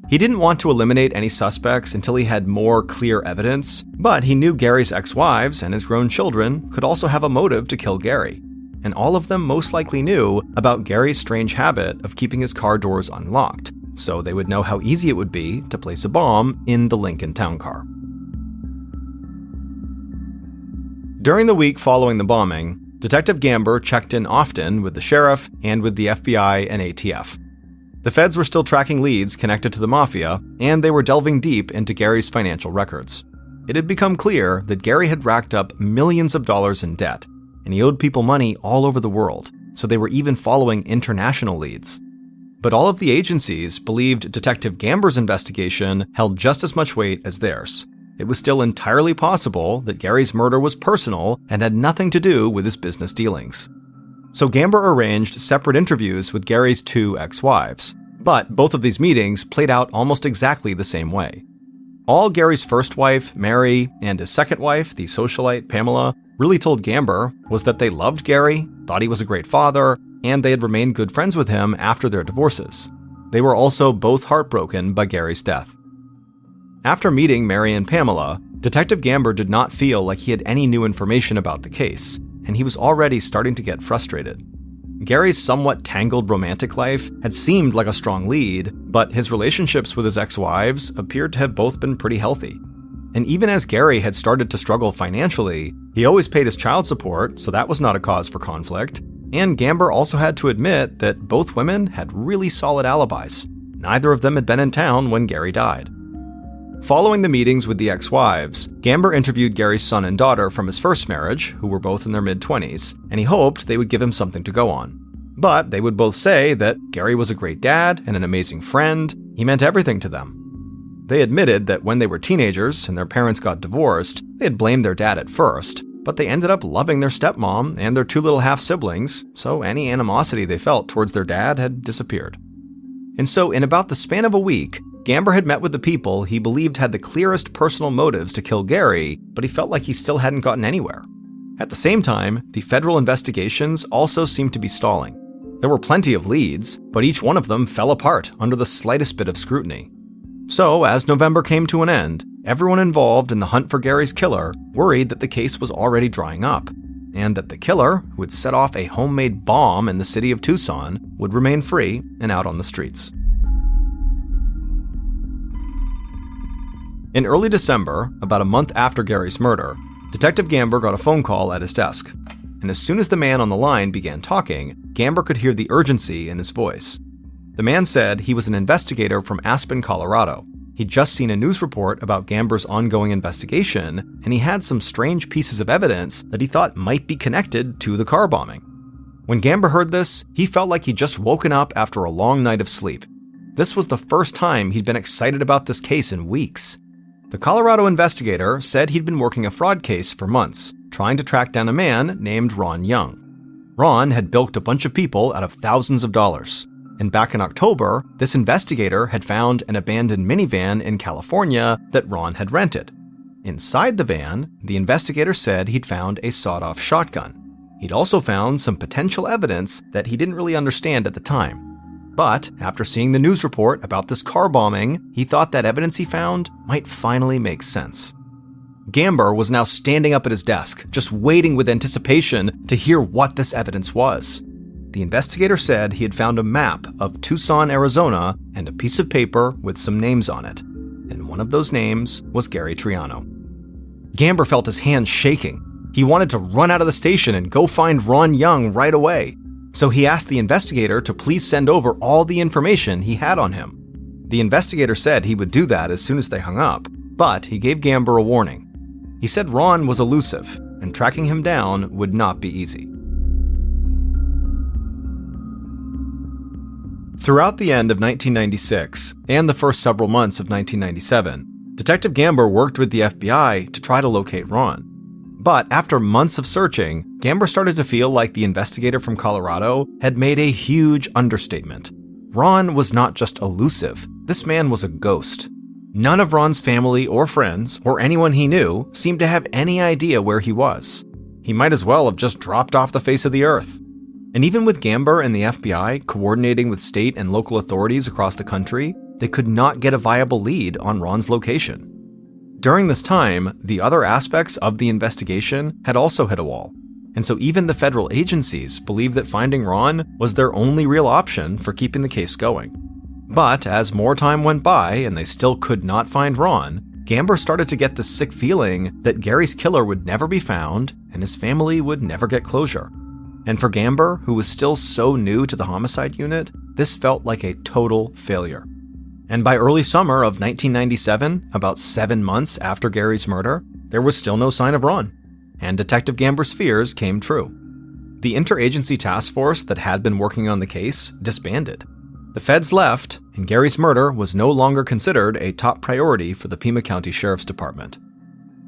He didn't want to eliminate any suspects until he had more clear evidence, but he knew Gary's ex-wives and his grown children could also have a motive to kill Gary. And all of them most likely knew about Gary's strange habit of keeping his car doors unlocked, so they would know how easy it would be to place a bomb in the Lincoln town car. During the week following the bombing, Detective Gamber checked in often with the sheriff and with the FBI and ATF. The feds were still tracking leads connected to the mafia, and they were delving deep into Gary's financial records. It had become clear that Gary had racked up millions of dollars in debt, and he owed people money all over the world. so they were even following international leads. But all of the agencies believed Detective Gamber's investigation held just as much weight as theirs. It was still entirely possible that Gary's murder was personal and had nothing to do with his business dealings. So Gamber arranged separate interviews with Gary's 2 ex-wives, but both of these meetings played out almost exactly the same way. All Gary's first wife, Mary, and his second wife, the socialite Pamela, really told Gamber was that they loved Gary, thought he was a great father, and they had remained good friends with him after their divorces. They were also both heartbroken by Gary's death. After meeting Mary and Pamela, Detective Gamber did not feel like he had any new information about the case, and he was already starting to get frustrated. Gary's somewhat tangled romantic life had seemed like a strong lead, but his relationships with his ex-wives appeared to have both been pretty healthy. And even as Gary had started to struggle financially, he always paid his child support, so that was not a cause for conflict. And Gamber also had to admit that both women had really solid alibis. Neither of them had been in town when Gary died. Following the meetings with the ex-wives, Gamber interviewed Gary's son and daughter from his first marriage, who were both in their mid-20s, and he hoped they would give him something to go on. But they would both say that Gary was a great dad and an amazing friend. He meant everything to them. They admitted that when they were teenagers and their parents got divorced, they had blamed their dad at first, but they ended up loving their stepmom and their 2 little half-siblings, so any animosity they felt towards their dad had disappeared. And so in about the span of a week, Gamber had met with the people he believed had the clearest personal motives to kill Gary, but he felt like he still hadn't gotten anywhere. At the same time, the federal investigations also seemed to be stalling. There were plenty of leads, but each one of them fell apart under the slightest bit of scrutiny. So, as November came to an end, everyone involved in the hunt for Gary's killer worried that the case was already drying up, and that the killer, who had set off a homemade bomb in the city of Tucson, would remain free and out on the streets. In early December, about a month after Gary's murder, Detective Gamber got a phone call at his desk. And as soon as the man on the line began talking, Gamber could hear the urgency in his voice. The man said he was an investigator from Aspen, Colorado. He'd just seen a news report about Gamber's ongoing investigation, and he had some strange pieces of evidence that he thought might be connected to the car bombing. When Gamber heard this, he felt like he'd just woken up after a long night of sleep. This was the first time he'd been excited about this case in weeks. The Colorado investigator said he'd been working a fraud case for months, trying to track down a man named Ron Young. Ron had bilked a bunch of people out of thousands of dollars. And back in October, this investigator had found an abandoned minivan in California that Ron had rented. Inside the van, the investigator said he'd found a sawed-off shotgun. He'd also found some potential evidence that he didn't really understand at the time. But after seeing the news report about this car bombing, he thought that evidence he found might finally make sense. Gamber was now standing up at his desk, just waiting with anticipation to hear what this evidence was. The investigator said he had found a map of Tucson, Arizona, and a piece of paper with some names on it. And one of those names was Gary Triano. Gamber felt his hands shaking. He wanted to run out of the station and go find Ron Young right away. So he asked the investigator to please send over all the information he had on him. The investigator said he would do that as soon as they hung up, but he gave Gamber a warning. He said Ron was elusive, and tracking him down would not be easy. Throughout the end of 1996 and the first several months of 1997, Detective Gamber worked with the FBI to try to locate Ron. But after months of searching, Gamber started to feel like the investigator from Colorado had made a huge understatement. Ron was not just elusive, this man was a ghost. None of Ron's family or friends, or anyone he knew, seemed to have any idea where he was. He might as well have just dropped off the face of the earth. And even with Gamber and the FBI coordinating with state and local authorities across the country, they could not get a viable lead on Ron's location. During this time, the other aspects of the investigation had also hit a wall, and so even the federal agencies believed that finding Ron was their only real option for keeping the case going. But as more time went by and they still could not find Ron, Gamber started to get this sick feeling that Gary's killer would never be found and his family would never get closure. And for Gamber, who was still so new to the homicide unit, this felt like a total failure. And by early summer of 1997, about 7 months after Gary's murder, there was still no sign of Ron. And Detective Gamber's fears came true. the interagency task force that had been working on the case disbanded. The feds left, and Gary's murder was no longer considered a top priority for the Pima County Sheriff's Department.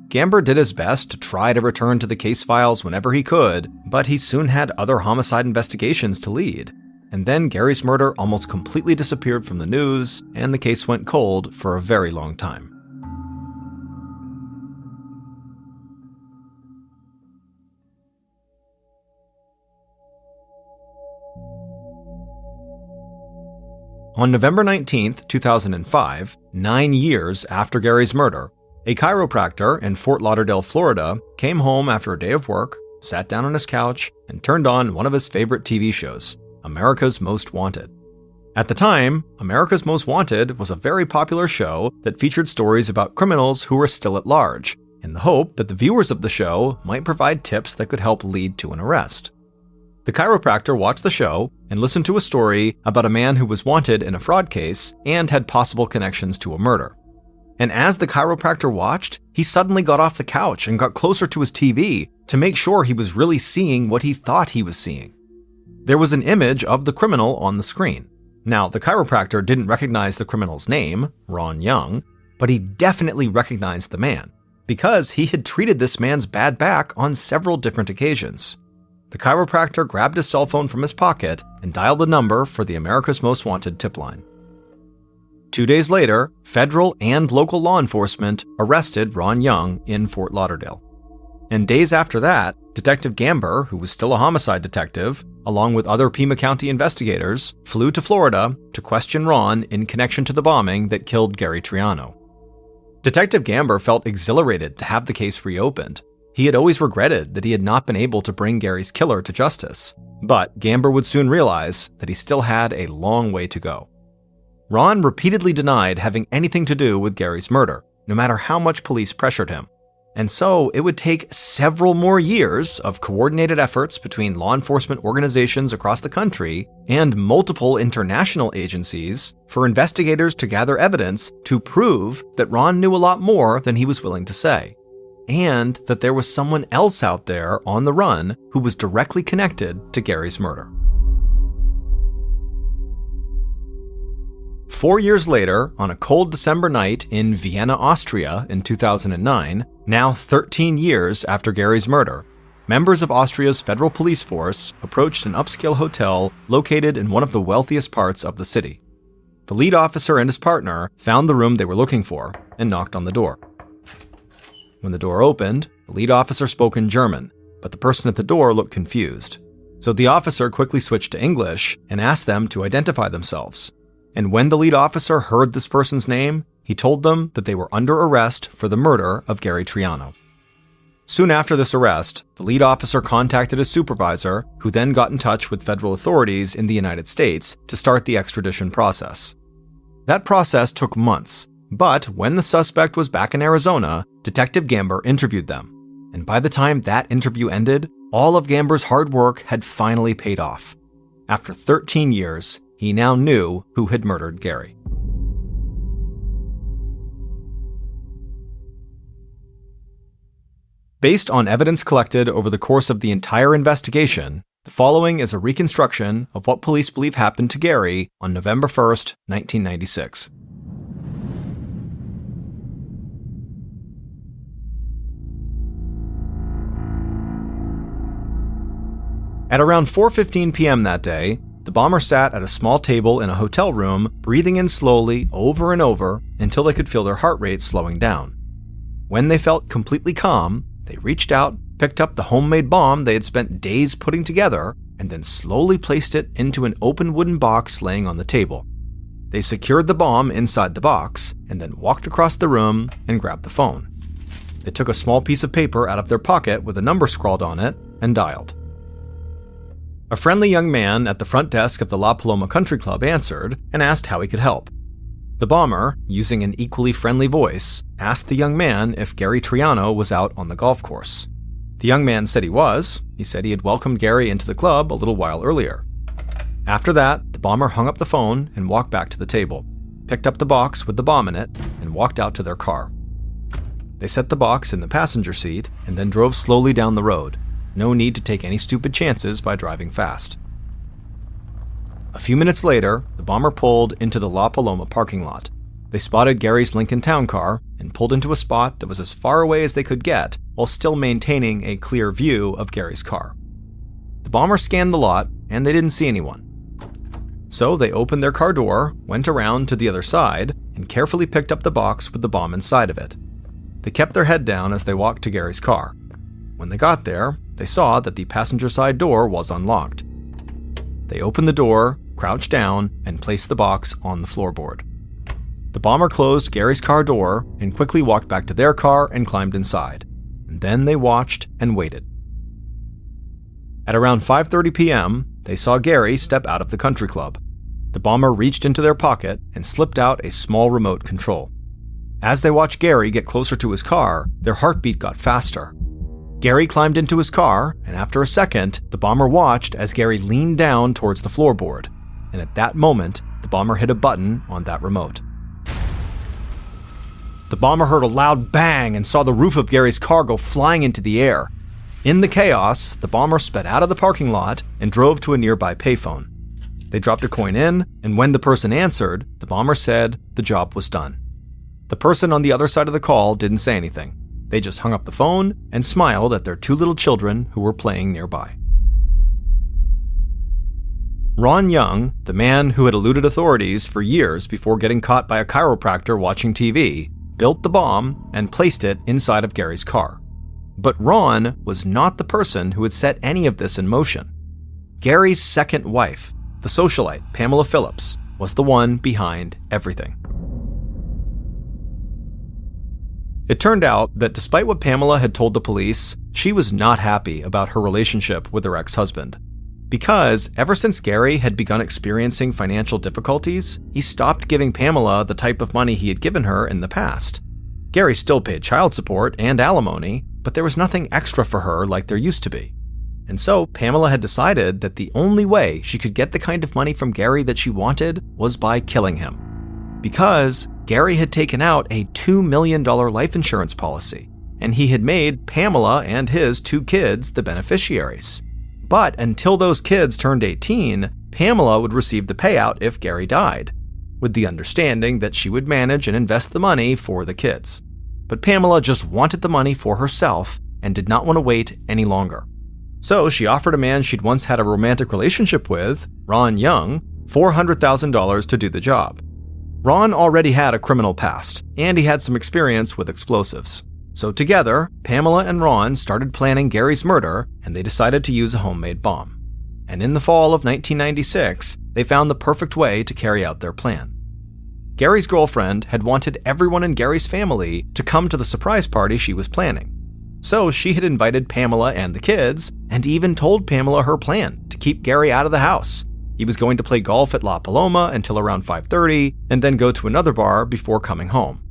Gamber did his best to try to return to the case files whenever he could, but he soon had other homicide investigations to lead. And then Gary's murder almost completely disappeared from the news, and the case went cold for a very long time. On November 19, 2005, 9 years after Gary's murder, a chiropractor in Fort Lauderdale, Florida, came home after a day of work, sat down on his couch, and turned on one of his favorite TV shows, America's Most Wanted. At the time, America's Most Wanted was a very popular show that featured stories about criminals who were still at large, in the hope that the viewers of the show might provide tips that could help lead to an arrest. The chiropractor watched the show and listened to a story about a man who was wanted in a fraud case and had possible connections to a murder. And as the chiropractor watched, he suddenly got off the couch and got closer to his TV to make sure he was really seeing what he thought he was seeing. There was an image of the criminal on the screen. Now, the chiropractor didn't recognize the criminal's name, Ron Young, but he definitely recognized the man, because he had treated this man's bad back on several different occasions. The chiropractor grabbed his cell phone from his pocket and dialed the number for the America's Most Wanted tip line. 2 days later, federal and local law enforcement arrested Ron Young in Fort Lauderdale. And days after that, Detective Gamber, who was still a homicide detective, along with other Pima County investigators, flew to Florida to question Ron in connection to the bombing that killed Gary Triano. Detective Gamber felt exhilarated to have the case reopened. He had always regretted that he had not been able to bring Gary's killer to justice, but Gamber would soon realize that he still had a long way to go. Ron repeatedly denied having anything to do with Gary's murder, no matter how much police pressured him. And so it would take several more years of coordinated efforts between law enforcement organizations across the country and multiple international agencies for investigators to gather evidence to prove that Ron knew a lot more than he was willing to say, and that there was someone else out there on the run who was directly connected to Gary's murder. 4 years later, on a cold December night in Vienna, Austria in 2009, now 13 years after Gary's murder, members of Austria's federal police force approached an upscale hotel located in one of the wealthiest parts of the city. The lead officer and his partner found the room they were looking for and knocked on the door. When the door opened, the lead officer spoke in German, but the person at the door looked confused. So the officer quickly switched to English and asked them to identify themselves. And when the lead officer heard this person's name, he told them that they were under arrest for the murder of Gary Triano. Soon after this arrest, the lead officer contacted his supervisor, who then got in touch with federal authorities in the United States to start the extradition process. That process took months, but when the suspect was back in Arizona, Detective Gamber interviewed them. And by the time that interview ended, all of Gamber's hard work had finally paid off. After 13 years, he now knew who had murdered Gary. Based on evidence collected over the course of the entire investigation, the following is a reconstruction of what police believe happened to Gary on November 1st, 1996. At around 4:15 p.m. that day, the bomber sat at a small table in a hotel room, breathing in slowly over and over until they could feel their heart rate slowing down. When they felt completely calm, they reached out, picked up the homemade bomb they had spent days putting together, and then slowly placed it into an open wooden box laying on the table. They secured the bomb inside the box and then walked across the room and grabbed the phone. They took a small piece of paper out of their pocket with a number scrawled on it and dialed. A friendly young man at the front desk of the La Paloma Country Club answered and asked how he could help. The bomber, using an equally friendly voice, asked the young man if Gary Triano was out on the golf course. The young man said he was. He said he had welcomed Gary into the club a little while earlier. After that, the bomber hung up the phone and walked back to the table, picked up the box with the bomb in it, and walked out to their car. They set the box in the passenger seat and then drove slowly down the road. No need to take any stupid chances by driving fast. A few minutes later, the bomber pulled into the La Paloma parking lot. They spotted Gary's Lincoln Town Car and pulled into a spot that was as far away as they could get while still maintaining a clear view of Gary's car. The bomber scanned the lot and they didn't see anyone. So they opened their car door, went around to the other side, and carefully picked up the box with the bomb inside of it. They kept their head down as they walked to Gary's car. When they got there, they saw that the passenger side door was unlocked. They opened the door, crouched down, and placed the box on the floorboard. The bomber closed Gary's car door and quickly walked back to their car and climbed inside. And then they watched and waited. At around 5:30 p.m., they saw Gary step out of the country club. The bomber reached into their pocket and slipped out a small remote control. As they watched Gary get closer to his car, their heartbeat got faster. Gary climbed into his car, and after a second, the bomber watched as Gary leaned down towards the floorboard. And at that moment, the bomber hit a button on that remote. The bomber heard a loud bang and saw the roof of Gary's car go flying into the air. In the chaos, the bomber sped out of the parking lot and drove to a nearby payphone. They dropped a coin in, and when the person answered, the bomber said the job was done. The person on the other side of the call didn't say anything. They just hung up the phone and smiled at their two little children who were playing nearby. Ron Young, the man who had eluded authorities for years before getting caught by a chiropractor watching TV, built the bomb and placed it inside of Gary's car. But Ron was not the person who had set any of this in motion. Gary's second wife, the socialite Pamela Phillips, was the one behind everything. It turned out that despite what Pamela had told the police, she was not happy about her relationship with her ex-husband. Because ever since Gary had begun experiencing financial difficulties, he stopped giving Pamela the type of money he had given her in the past. Gary still paid child support and alimony, but there was nothing extra for her like there used to be. And so Pamela had decided that the only way she could get the kind of money from Gary that she wanted was by killing him. Because Gary had taken out a $2 million life insurance policy, and he had made Pamela and his two kids the beneficiaries. But until those kids turned 18, Pamela would receive the payout if Gary died, with the understanding that she would manage and invest the money for the kids. But Pamela just wanted the money for herself and did not want to wait any longer. So she offered a man she'd once had a romantic relationship with, Ron Young, $400,000 to do the job. Ron already had a criminal past, and he had some experience with explosives. So together, Pamela and Ron started planning Gary's murder, and they decided to use a homemade bomb. And in the fall of 1996, they found the perfect way to carry out their plan. Gary's girlfriend had wanted everyone in Gary's family to come to the surprise party she was planning. So she had invited Pamela and the kids, and even told Pamela her plan to keep Gary out of the house. He was going to play golf at La Paloma until around 5:30, and then go to another bar before coming home.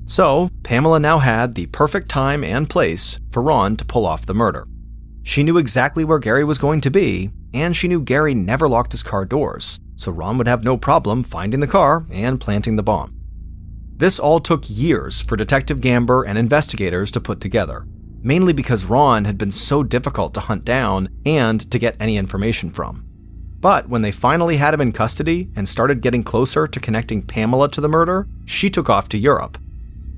So Pamela now had the perfect time and place for Ron to pull off the murder. She knew exactly where Gary was going to be, and she knew Gary never locked his car doors, so Ron would have no problem finding the car and planting the bomb. This all took years for Detective Gamber and investigators to put together, mainly because Ron had been so difficult to hunt down and to get any information from. But when they finally had him in custody and started getting closer to connecting Pamela to the murder, she took off to Europe.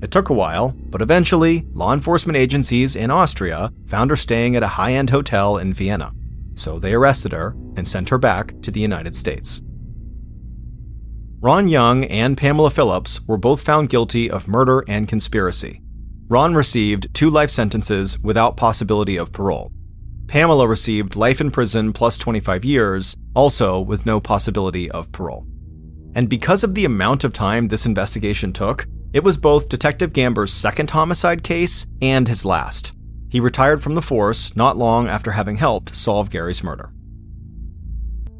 It took a while, but eventually, law enforcement agencies in Austria found her staying at a high-end hotel in Vienna. So they arrested her and sent her back to the United States. Ron Young and Pamela Phillips were both found guilty of murder and conspiracy. Ron received 2 life sentences without possibility of parole. Pamela received life in prison plus 25 years, also with no possibility of parole. And because of the amount of time this investigation took, it was both Detective Gamber's second homicide case and his last. He retired from the force not long after having helped solve Gary's murder.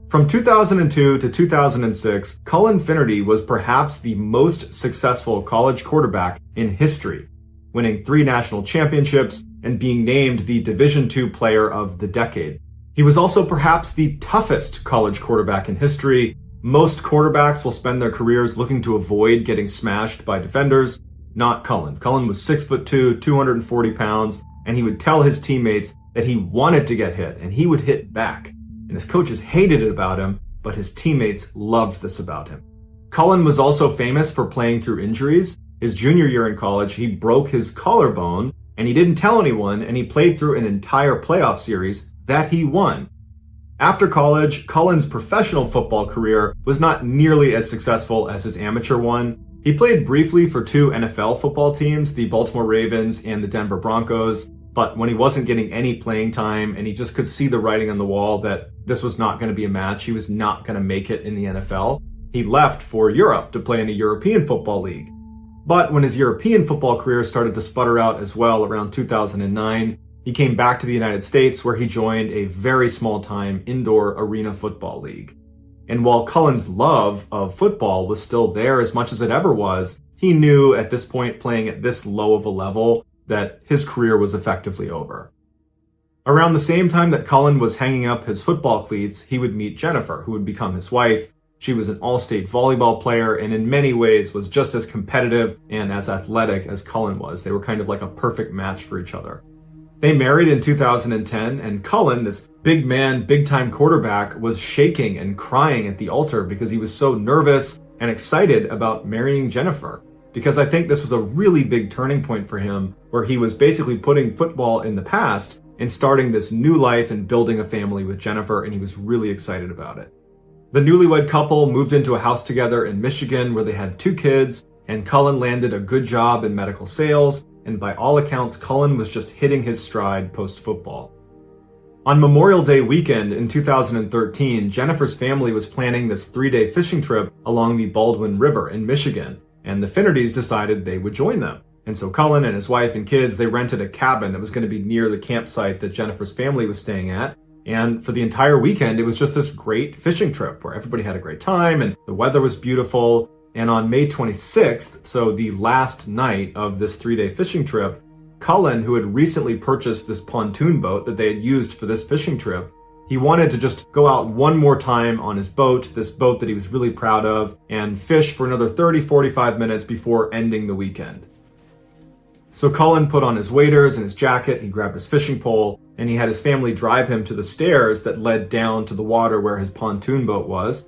From 2002 to 2006, Cullen Finnerty was perhaps the most successful college quarterback in history, winning 3 national championships and being named the Division II Player of the Decade. He was also perhaps the toughest college quarterback in history. Most quarterbacks will spend their careers looking to avoid getting smashed by defenders. Not Cullen. Cullen was 6'2", 240 pounds, and he would tell his teammates that he wanted to get hit and he would hit back. And his coaches hated it about him, but his teammates loved this about him. Cullen was also famous for playing through injuries. His junior year in college, he broke his collarbone and he didn't tell anyone, and he played through an entire playoff series that he won. After college, Cullen's professional football career was not nearly as successful as his amateur one. He played briefly for two NFL football teams, the Baltimore Ravens and the Denver Broncos, but when he wasn't getting any playing time and he just could see the writing on the wall that this was not going to be a match, he was not going to make it in the NFL, he left for Europe to play in a European football league. But when his European football career started to sputter out as well around 2009, he came back to the United States where he joined a very small-time indoor arena football league. And while Cullen's love of football was still there as much as it ever was, he knew at this point, playing at this low of a level, that his career was effectively over. Around the same time that Cullen was hanging up his football cleats, he would meet Jennifer, who would become his wife. She was an all-state volleyball player and in many ways was just as competitive and as athletic as Cullen was. They were kind of like a perfect match for each other. They married in 2010, and Cullen, this big man, big-time quarterback, was shaking and crying at the altar because he was so nervous and excited about marrying Jennifer. Because I think this was a really big turning point for him, where he was basically putting football in the past and starting this new life and building a family with Jennifer, and he was really excited about it. The newlywed couple moved into a house together in Michigan where they had 2 kids, and Cullen landed a good job in medical sales, and by all accounts, Cullen was just hitting his stride post-football. On Memorial Day weekend in 2013, Jennifer's family was planning this 3-day fishing trip along the Baldwin River in Michigan, and the Finnertys decided they would join them. And so Cullen and his wife and kids, they rented a cabin that was going to be near the campsite that Jennifer's family was staying at. And for the entire weekend, it was just this great fishing trip where everybody had a great time and the weather was beautiful. And on May 26th, so the last night of this 3-day fishing trip, Cullen, who had recently purchased this pontoon boat that they had used for this fishing trip, he wanted to just go out one more time on his boat, this boat that he was really proud of, and fish for another 30-45 minutes before ending the weekend. So Cullen put on his waders and his jacket, he grabbed his fishing pole, and he had his family drive him to the stairs that led down to the water where his pontoon boat was.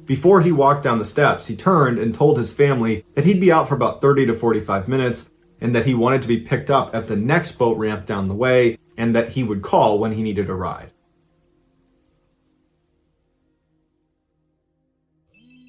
Before he walked down the steps, he turned and told his family that he'd be out for about 30 to 45 minutes and that he wanted to be picked up at the next boat ramp down the way and that he would call when he needed a ride.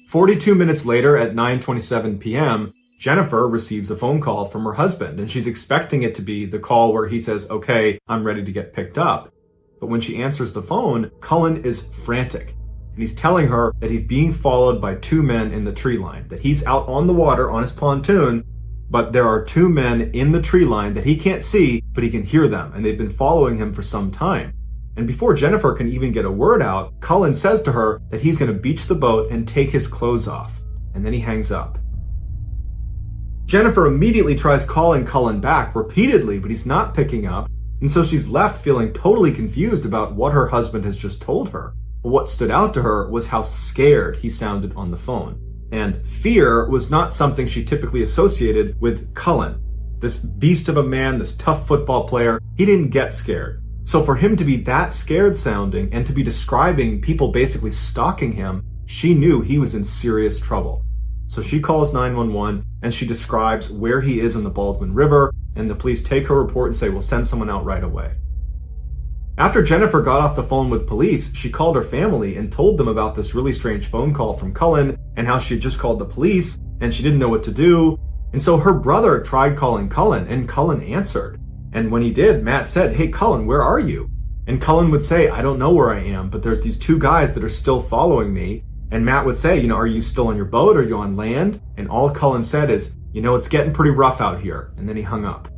42 minutes later at 9:27 p.m., Jennifer receives a phone call from her husband, and she's expecting it to be the call where he says, "Okay, I'm ready to get picked up." But when she answers the phone, Cullen is frantic, and he's telling her that he's being followed by 2 men in the tree line, that he's out on the water on his pontoon, but there are 2 men in the tree line that he can't see, but he can hear them, and they've been following him for some time. And before Jennifer can even get a word out, Cullen says to her that he's going to beach the boat and take his clothes off, and then he hangs up. Jennifer immediately tries calling Cullen back repeatedly, but he's not picking up, and so she's left feeling totally confused about what her husband has just told her. But what stood out to her was how scared he sounded on the phone. And fear was not something she typically associated with Cullen. This beast of a man, this tough football player, he didn't get scared. So for him to be that scared sounding and to be describing people basically stalking him, she knew he was in serious trouble. So she calls 911 and she describes where he is in the Baldwin River, and the police take her report and say, "We'll send someone out right away." After Jennifer got off the phone with police, she called her family and told them about this really strange phone call from Cullen and how she had just called the police and she didn't know what to do. And so her brother tried calling Cullen and Cullen answered. And when he did, Matt said, "Hey Cullen, where are you?" And Cullen would say, "I don't know where I am, but there's these 2 guys that are still following me." And Matt would say, "Are you still on your boat? Are you on land?" And all Cullen said is, "It's getting pretty rough out here." And then he hung up.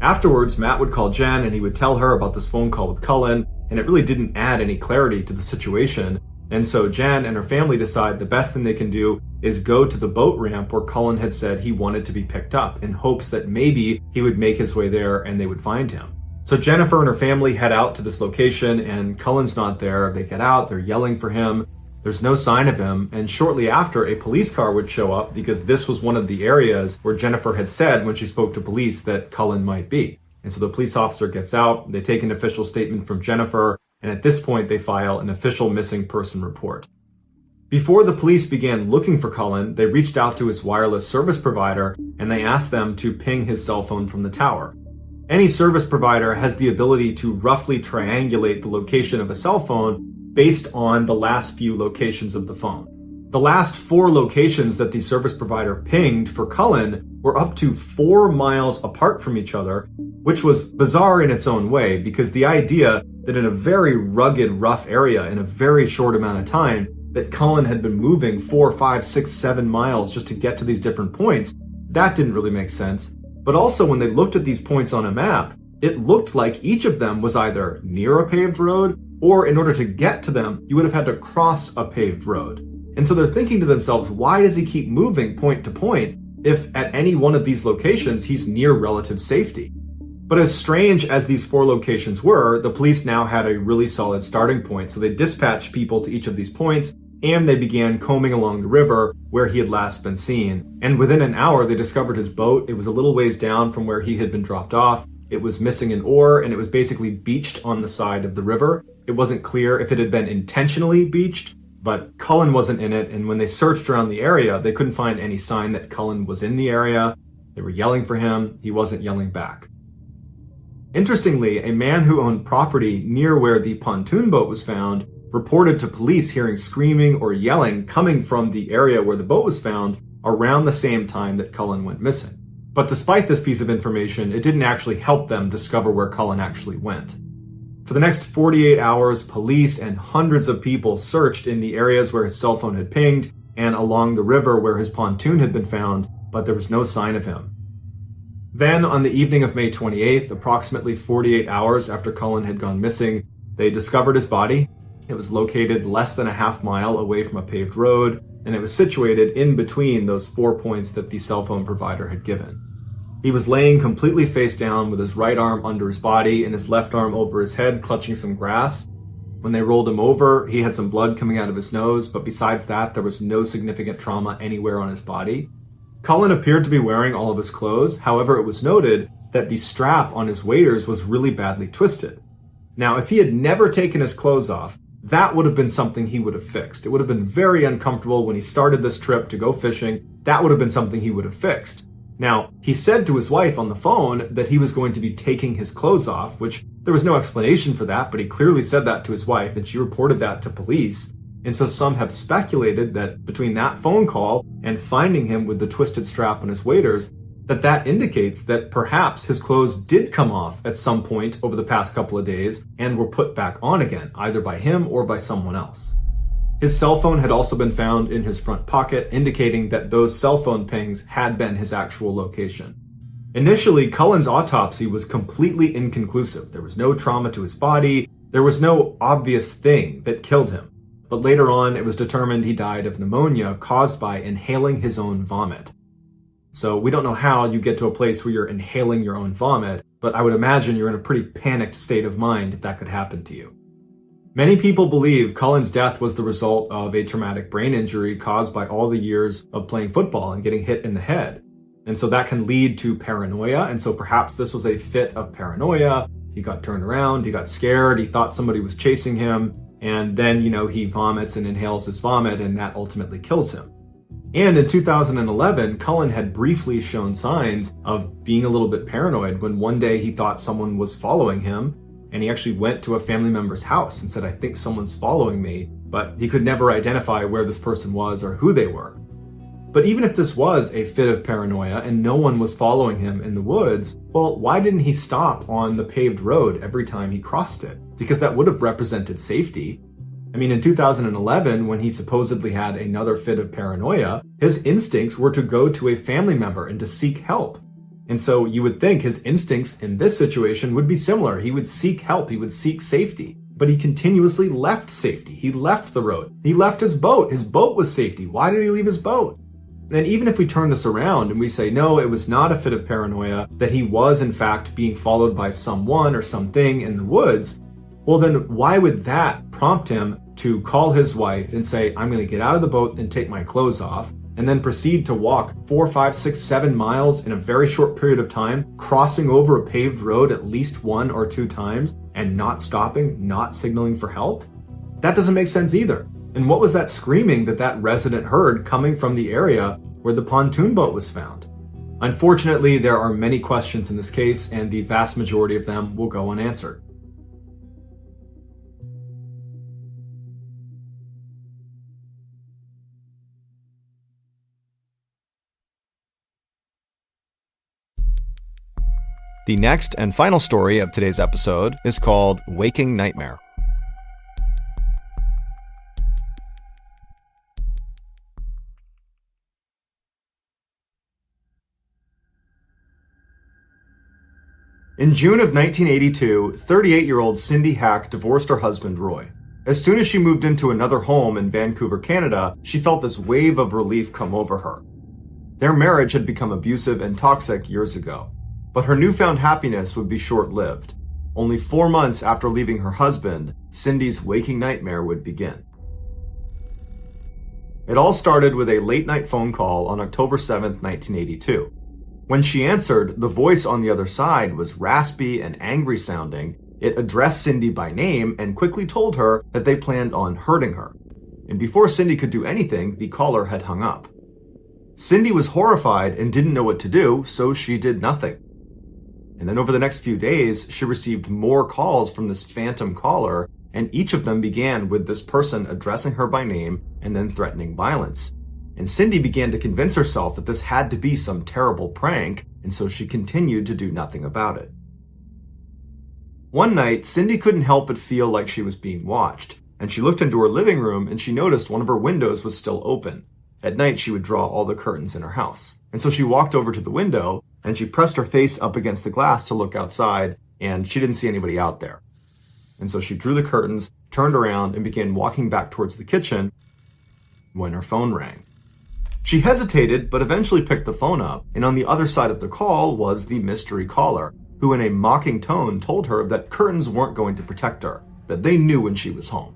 Afterwards, Matt would call Jen and he would tell her about this phone call with Cullen, and it really didn't add any clarity to the situation. And so Jen and her family decide the best thing they can do is go to the boat ramp where Cullen had said he wanted to be picked up in hopes that maybe he would make his way there and they would find him. So Jennifer and her family head out to this location and Cullen's not there. They get out, they're yelling for him. There's no sign of him, and shortly after, a police car would show up because this was one of the areas where Jennifer had said when she spoke to police that Cullen might be. And so the police officer gets out, they take an official statement from Jennifer, and at this point they file an official missing person report. Before the police began looking for Cullen, they reached out to his wireless service provider and they asked them to ping his cell phone from the tower. Any service provider has the ability to roughly triangulate the location of a cell phone based on the last few locations of the phone. The last 4 locations that the service provider pinged for Cullen were up to 4 miles apart from each other, which was bizarre in its own way because the idea that in a very rugged, rough area in a very short amount of time, that Cullen had been moving 4, 5, 6, 7 miles just to get to these different points, that didn't really make sense. But also when they looked at these points on a map, it looked like each of them was either near a paved road, or in order to get to them, you would have had to cross a paved road. And so they're thinking to themselves, why does he keep moving point to point if at any one of these locations he's near relative safety? But as strange as these 4 locations were, the police now had a really solid starting point. So they dispatched people to each of these points and they began combing along the river where he had last been seen. And within an hour, they discovered his boat. It was a little ways down from where he had been dropped off. It was missing an oar and it was basically beached on the side of the river. It wasn't clear if it had been intentionally beached, but Cullen wasn't in it. And when they searched around the area, they couldn't find any sign that Cullen was in the area. They were yelling for him. He wasn't yelling back. Interestingly, a man who owned property near where the pontoon boat was found reported to police hearing screaming or yelling coming from the area where the boat was found around the same time that Cullen went missing. But despite this piece of information, it didn't actually help them discover where Cullen actually went. For the next 48 hours, police and hundreds of people searched in the areas where his cell phone had pinged and along the river where his pontoon had been found, but there was no sign of him. Then, on the evening of May 28th, approximately 48 hours after Cullen had gone missing, they discovered his body. It was located less than a half mile away from a paved road, and it was situated in between those 4 points that the cell phone provider had given. He was laying completely face down with his right arm under his body and his left arm over his head, clutching some grass. When they rolled him over, he had some blood coming out of his nose, but besides that, there was no significant trauma anywhere on his body. Cullen appeared to be wearing all of his clothes. However, it was noted that the strap on his waders was really badly twisted. Now, if he had never taken his clothes off, that would have been something he would have fixed. It would have been very uncomfortable when he started this trip to go fishing. That would have been something he would have fixed. Now, he said to his wife on the phone that he was going to be taking his clothes off, which there was no explanation for that, but he clearly said that to his wife, and she reported that to police. And so some have speculated that between that phone call and finding him with the twisted strap on his waders, that indicates that perhaps his clothes did come off at some point over the past couple of days and were put back on again, either by him or by someone else. His cell phone had also been found in his front pocket, indicating that those cell phone pings had been his actual location. Initially, Cullen's autopsy was completely inconclusive. There was no trauma to his body. There was no obvious thing that killed him. But later on, it was determined he died of pneumonia caused by inhaling his own vomit. So we don't know how you get to a place where you're inhaling your own vomit, but I would imagine you're in a pretty panicked state of mind if that could happen to you. Many people believe Cullen's death was the result of a traumatic brain injury caused by all the years of playing football and getting hit in the head. And so that can lead to paranoia, and so perhaps this was a fit of paranoia. He got turned around, he got scared, he thought somebody was chasing him, and then, he vomits and inhales his vomit, and that ultimately kills him. And in 2011, Cullen had briefly shown signs of being a little bit paranoid when one day he thought someone was following him, and he actually went to a family member's house and said, "I think someone's following me," but he could never identify where this person was or who they were. But even if this was a fit of paranoia and no one was following him in the woods, well, why didn't he stop on the paved road every time he crossed it? Because that would have represented safety. I mean, in 2011, when he supposedly had another fit of paranoia, his instincts were to go to a family member and to seek help. And so you would think his instincts in this situation would be similar. He would seek help, he would seek safety, but he continuously left safety. He left the road. He left his boat. His boat was safety. Why did he leave his boat? And even if we turn this around and we say, no, it was not a fit of paranoia, that he was in fact being followed by someone or something in the woods, well then why would that prompt him to call his wife and say, I'm going to get out of the boat and take my clothes off? and then proceed to walk 4, 5, 6, 7 miles in a very short period of time, crossing over a paved road at least 1 or 2 times, and not stopping, not signaling for help? That doesn't make sense either. And what was that screaming that resident heard coming from the area where the pontoon boat was found? Unfortunately, there are many questions in this case, and the vast majority of them will go unanswered. The next and final story of today's episode is called Waking Nightmare. In June of 1982, 38-year-old Cindy Hack divorced her husband, Roy. As soon as she moved into another home in Vancouver, Canada, she felt this wave of relief come over her. Their marriage had become abusive and toxic years ago, but her newfound happiness would be short-lived. Only 4 months after leaving her husband, Cindy's waking nightmare would begin. It all started with a late-night phone call on October 7, 1982. When she answered, the voice on the other side was raspy and angry sounding. It addressed Cindy by name and quickly told her that they planned on hurting her. And before Cindy could do anything, the caller had hung up. Cindy was horrified and didn't know what to do, so she did nothing. And then over the next few days, she received more calls from this phantom caller, and each of them began with this person addressing her by name and then threatening violence. And Cindy began to convince herself that this had to be some terrible prank, and so she continued to do nothing about it. One night, Cindy couldn't help but feel like she was being watched, and she looked into her living room and she noticed one of her windows was still open. At night, she would draw all the curtains in her house. And so she walked over to the window and she pressed her face up against the glass to look outside, and she didn't see anybody out there. And so she drew the curtains, turned around, and began walking back towards the kitchen when her phone rang. She hesitated, but eventually picked the phone up, and on the other side of the call was the mystery caller, who in a mocking tone told her that curtains weren't going to protect her, that they knew when she was home.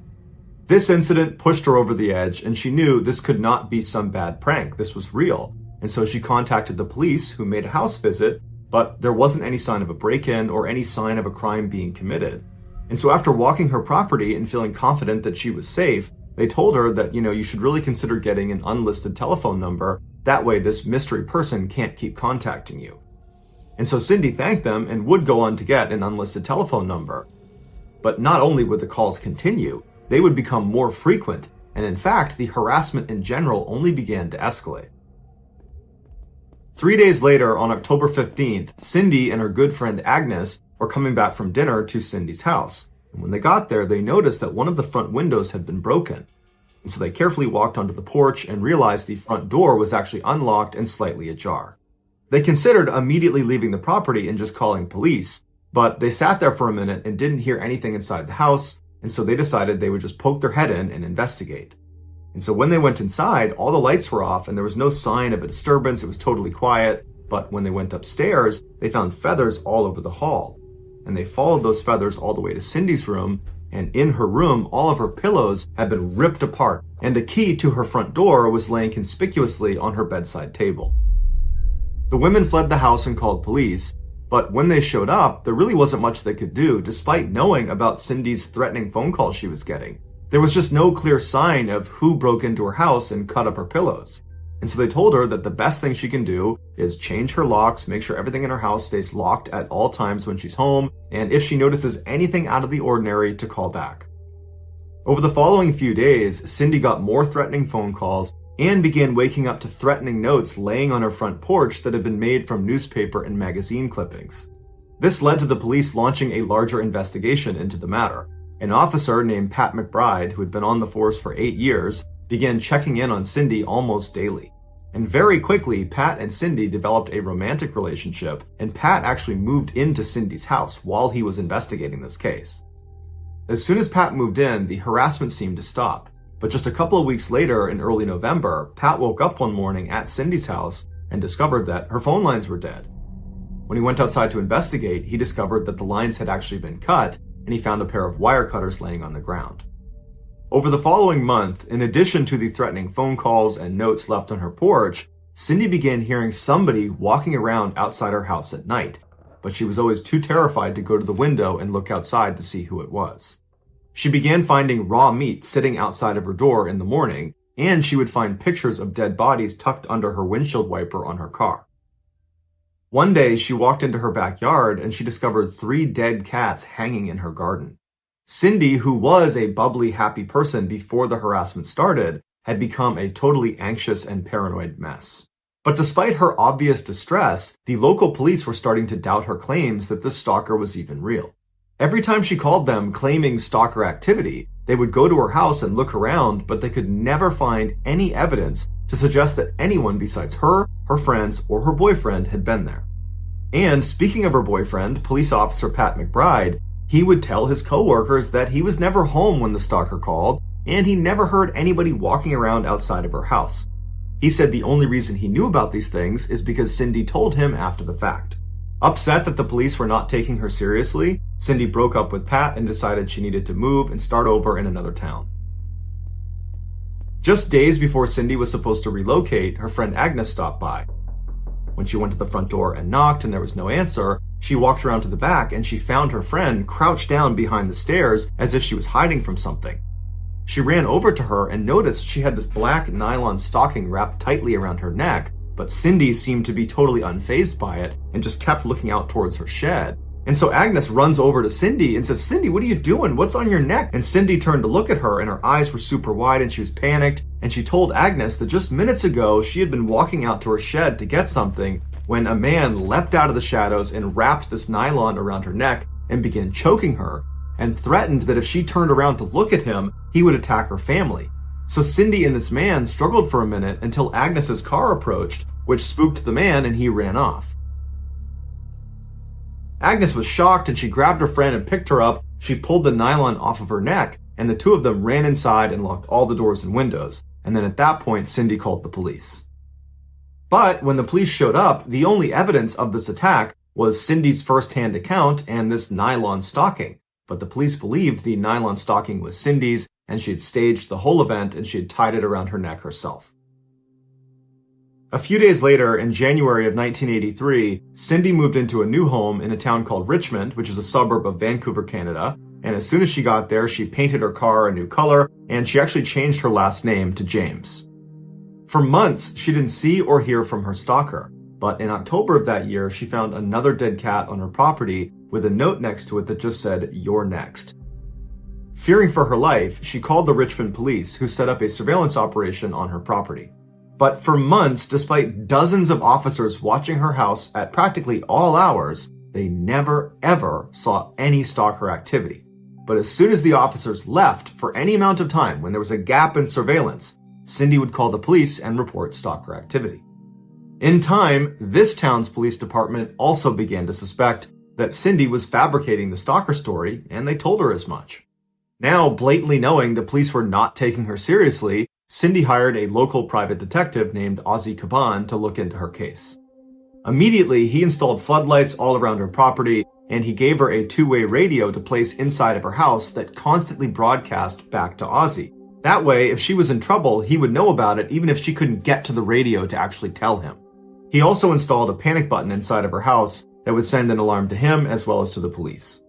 This incident pushed her over the edge, and she knew this could not be some bad prank. This was real. And so she contacted the police, who made a house visit, but there wasn't any sign of a break-in or any sign of a crime being committed. And so after walking her property and feeling confident that she was safe, they told her that, you should really consider getting an unlisted telephone number. That way this mystery person can't keep contacting you. And so Cindy thanked them and would go on to get an unlisted telephone number. But not only would the calls continue, they would become more frequent, and in fact, the harassment in general only began to escalate. 3 days later, on October 15th, Cindy and her good friend Agnes were coming back from dinner to Cindy's house. And when they got there, they noticed that one of the front windows had been broken. And so they carefully walked onto the porch and realized the front door was actually unlocked and slightly ajar. They considered immediately leaving the property and just calling police, but they sat there for a minute and didn't hear anything inside the house, and so they decided they would just poke their head in and investigate. And so when they went inside, all the lights were off and there was no sign of a disturbance. It was totally quiet. But when they went upstairs, they found feathers all over the hall. And they followed those feathers all the way to Cindy's room. And in her room, all of her pillows had been ripped apart. And a key to her front door was laying conspicuously on her bedside table. The women fled the house and called police. But when they showed up, there really wasn't much they could do, despite knowing about Cindy's threatening phone calls she was getting. There was just no clear sign of who broke into her house and cut up her pillows. And so they told her that the best thing she can do is change her locks, make sure everything in her house stays locked at all times when she's home, and if she notices anything out of the ordinary, to call back. Over the following few days, Cindy got more threatening phone calls and began waking up to threatening notes laying on her front porch that had been made from newspaper and magazine clippings. This led to the police launching a larger investigation into the matter. An officer named Pat McBride, who had been on the force for 8 years, began checking in on Cindy almost daily. And very quickly, Pat and Cindy developed a romantic relationship, and Pat actually moved into Cindy's house while he was investigating this case. As soon as Pat moved in, the harassment seemed to stop. But just a couple of weeks later, in early November, Pat woke up one morning at Cindy's house and discovered that her phone lines were dead. When he went outside to investigate, he discovered that the lines had actually been cut, and he found a pair of wire cutters laying on the ground. Over the following month, in addition to the threatening phone calls and notes left on her porch, Cindy began hearing somebody walking around outside her house at night, but she was always too terrified to go to the window and look outside to see who it was. She began finding raw meat sitting outside of her door in the morning, and she would find pictures of dead bodies tucked under her windshield wiper on her car. One day, she walked into her backyard and she discovered 3 dead cats hanging in her garden. Cindy, who was a bubbly, happy person before the harassment started, had become a totally anxious and paranoid mess. But despite her obvious distress, the local police were starting to doubt her claims that this stalker was even real. Every time she called them claiming stalker activity, they would go to her house and look around, but they could never find any evidence to suggest that anyone besides her, her friends, or her boyfriend had been there. And speaking of her boyfriend, police officer Pat McBride, he would tell his coworkers that he was never home when the stalker called, and he never heard anybody walking around outside of her house. He said the only reason he knew about these things is because Cindy told him after the fact. Upset that the police were not taking her seriously, Cindy broke up with Pat and decided she needed to move and start over in another town. Just days before Cindy was supposed to relocate, her friend Agnes stopped by. When she went to the front door and knocked and there was no answer, she walked around to the back and she found her friend crouched down behind the stairs as if she was hiding from something. She ran over to her and noticed she had this black nylon stocking wrapped tightly around her neck, but Cindy seemed to be totally unfazed by it and just kept looking out towards her shed. And so Agnes runs over to Cindy and says, "Cindy, what are you doing? What's on your neck?" And Cindy turned to look at her and her eyes were super wide and she was panicked. And she told Agnes that just minutes ago she had been walking out to her shed to get something when a man leapt out of the shadows and wrapped this nylon around her neck and began choking her and threatened that if she turned around to look at him, he would attack her family. So Cindy and this man struggled for a minute until Agnes's car approached, which spooked the man and he ran off. Agnes was shocked and she grabbed her friend and picked her up. She pulled the nylon off of her neck and the two of them ran inside and locked all the doors and windows. And then at that point, Cindy called the police. But when the police showed up, the only evidence of this attack was Cindy's first-hand account and this nylon stocking. But the police believed the nylon stocking was Cindy's and she had staged the whole event and she had tied it around her neck herself. A few days later, in January of 1983, Cindy moved into a new home in a town called Richmond, which is a suburb of Vancouver, Canada. And as soon as she got there, she painted her car a new color and she actually changed her last name to James. For months, she didn't see or hear from her stalker. But in October of that year, she found another dead cat on her property with a note next to it that just said, "You're next." Fearing for her life, she called the Richmond police, who set up a surveillance operation on her property. But for months, despite dozens of officers watching her house at practically all hours, they never ever saw any stalker activity. But as soon as the officers left for any amount of time, when there was a gap in surveillance, Cindy would call the police and report stalker activity. In time, this town's police department also began to suspect that Cindy was fabricating the stalker story, and they told her as much. Now, blatantly knowing the police were not taking her seriously, Cindy hired a local private detective named Ozzy Caban to look into her case. Immediately, he installed floodlights all around her property, and he gave her a two-way radio to place inside of her house that constantly broadcast back to Ozzy. That way, if she was in trouble, he would know about it even if she couldn't get to the radio to actually tell him. He also installed a panic button inside of her house that would send an alarm to him as well as to the police.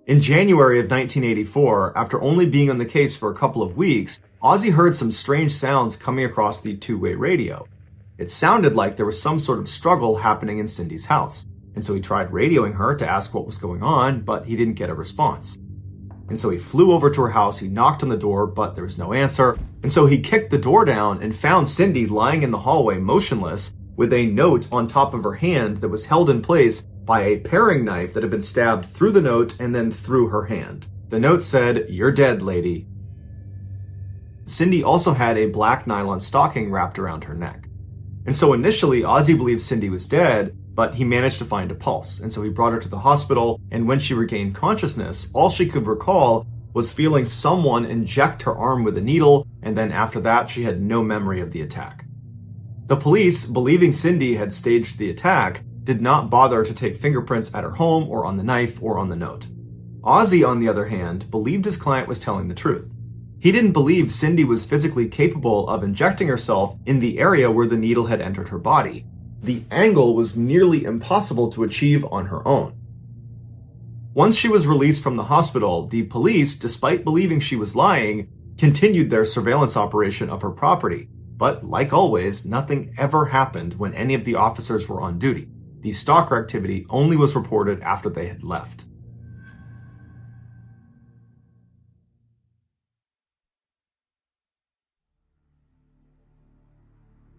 In January of 1984, after only being on the case for a couple of weeks, Ozzy heard some strange sounds coming across the two-way radio. It sounded like there was some sort of struggle happening in Cindy's house, and so he tried radioing her to ask what was going on, but he didn't get a response. And so he flew over to her house, he knocked on the door, but there was no answer, and so he kicked the door down and found Cindy lying in the hallway motionless, with a note on top of her hand that was held in place by a paring knife that had been stabbed through the note and then through her hand. The note said, "You're dead, lady." Cindy also had a black nylon stocking wrapped around her neck. And so initially, Ozzy believed Cindy was dead, but he managed to find a pulse. And so he brought her to the hospital, and when she regained consciousness, all she could recall was feeling someone inject her arm with a needle, and then after that, she had no memory of the attack. The police, believing Cindy had staged the attack, did not bother to take fingerprints at her home or on the knife or on the note. Ozzy, on the other hand, believed his client was telling the truth. He didn't believe Cindy was physically capable of injecting herself in the area where the needle had entered her body. The angle was nearly impossible to achieve on her own. Once she was released from the hospital, the police, despite believing she was lying, continued their surveillance operation of her property. But like always, nothing ever happened when any of the officers were on duty. The stalker activity only was reported after they had left.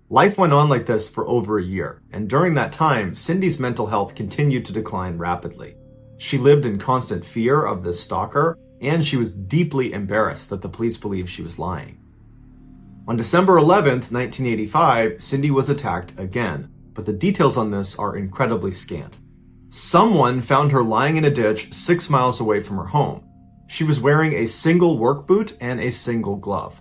Life went on like this for over a year, and during that time, Cindy's mental health continued to decline rapidly. She lived in constant fear of this stalker, and she was deeply embarrassed that the police believed she was lying. On December 11th, 1985, Cindy was attacked again, but the details on this are incredibly scant. Someone found her lying in a ditch 6 miles away from her home. She was wearing a single work boot and a single glove.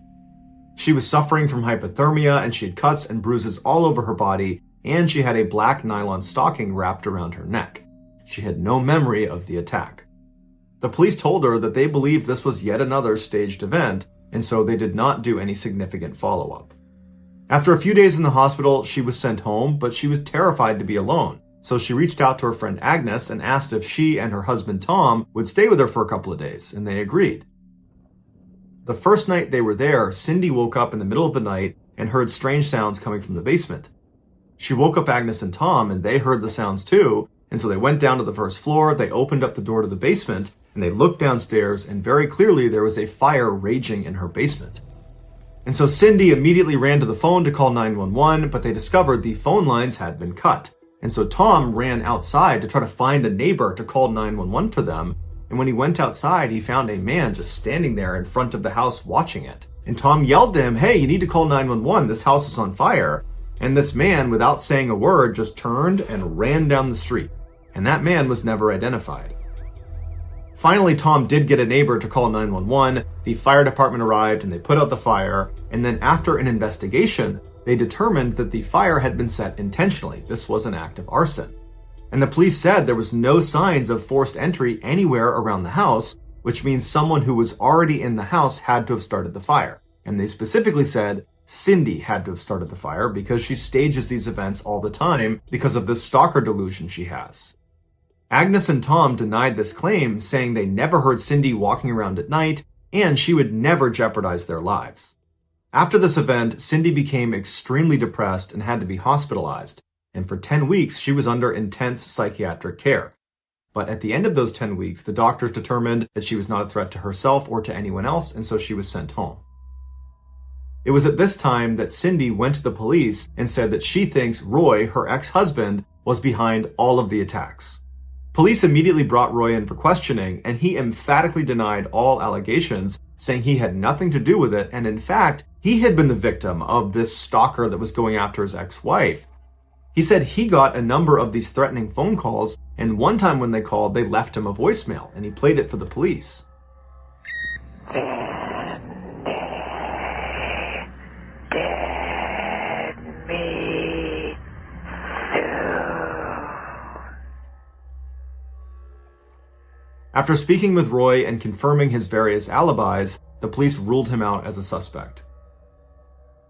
She was suffering from hypothermia, and she had cuts and bruises all over her body, and she had a black nylon stocking wrapped around her neck. She had no memory of the attack. The police told her that they believed this was yet another staged event, and so they did not do any significant follow-up. After a few days in the hospital, she was sent home, but she was terrified to be alone, so she reached out to her friend Agnes and asked if she and her husband Tom would stay with her for a couple of days, and they agreed. The first night they were there, Cindy woke up in the middle of the night and heard strange sounds coming from the basement. She woke up Agnes and Tom, and they heard the sounds too, and so they went down to the first floor, they opened up the door to the basement, and they looked downstairs, and very clearly there was a fire raging in her basement. And so Cindy immediately ran to the phone to call 911, but they discovered the phone lines had been cut. And so Tom ran outside to try to find a neighbor to call 911 for them, and when he went outside, he found a man just standing there in front of the house watching it. And Tom yelled to him, "Hey, you need to call 911, this house is on fire." And this man, without saying a word, just turned and ran down the street. And that man was never identified. Finally, Tom did get a neighbor to call 911, the fire department arrived and they put out the fire, and then after an investigation, they determined that the fire had been set intentionally. This was an act of arson. And the police said there was no signs of forced entry anywhere around the house, which means someone who was already in the house had to have started the fire. And they specifically said Cindy had to have started the fire because she stages these events all the time because of this stalker delusion she has. Agnes and Tom denied this claim, saying they never heard Cindy walking around at night, and she would never jeopardize their lives. After this event, Cindy became extremely depressed and had to be hospitalized, and for 10 weeks she was under intense psychiatric care. But at the end of those 10 weeks, the doctors determined that she was not a threat to herself or to anyone else, and so she was sent home. It was at this time that Cindy went to the police and said that she thinks Roy, her ex-husband, was behind all of the attacks. Police immediately brought Roy in for questioning, and he emphatically denied all allegations, saying he had nothing to do with it, and in fact, he had been the victim of this stalker that was going after his ex-wife. He said he got a number of these threatening phone calls, and one time when they called, they left him a voicemail, and he played it for the police. After speaking with Roy and confirming his various alibis, the police ruled him out as a suspect.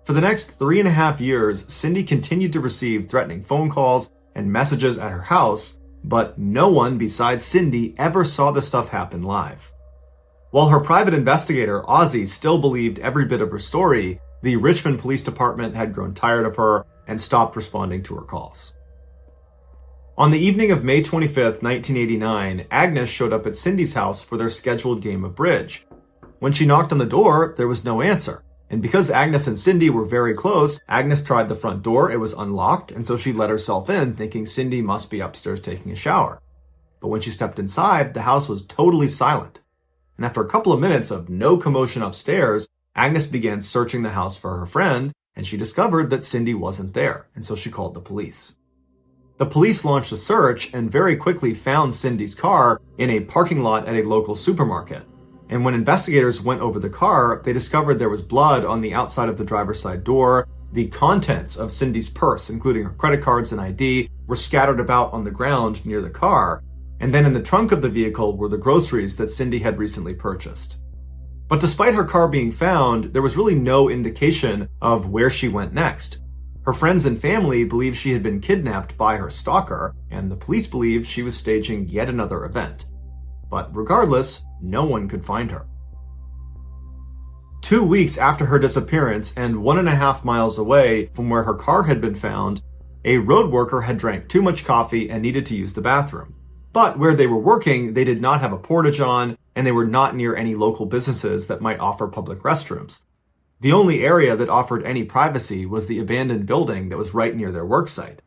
For the next 3.5 years, Cindy continued to receive threatening phone calls and messages at her house, but no one besides Cindy ever saw this stuff happen live. While her private investigator, Ozzy, still believed every bit of her story, the Richmond Police Department had grown tired of her and stopped responding to her calls. On the evening of May 25th, 1989, Agnes showed up at Cindy's house for their scheduled game of bridge. When she knocked on the door, there was no answer. And because Agnes and Cindy were very close, Agnes tried the front door, it was unlocked, and so she let herself in, thinking Cindy must be upstairs taking a shower. But when she stepped inside, the house was totally silent. And after a couple of minutes of no commotion upstairs, Agnes began searching the house for her friend, and she discovered that Cindy wasn't there, and so she called the police. The police launched a search and very quickly found Cindy's car in a parking lot at a local supermarket. And when investigators went over the car, they discovered there was blood on the outside of the driver's side door. The contents of Cindy's purse, including her credit cards and ID, were scattered about on the ground near the car. And then in the trunk of the vehicle were the groceries that Cindy had recently purchased. But despite her car being found, there was really no indication of where she went next. Her friends and family believed she had been kidnapped by her stalker, and the police believed she was staging yet another event. But regardless, no one could find her. 2 weeks after her disappearance, and 1.5 miles away from where her car had been found, a road worker had drank too much coffee and needed to use the bathroom. But where they were working, they did not have a portage on, and they were not near any local businesses that might offer public restrooms. The only area that offered any privacy was the abandoned building that was right near their worksite.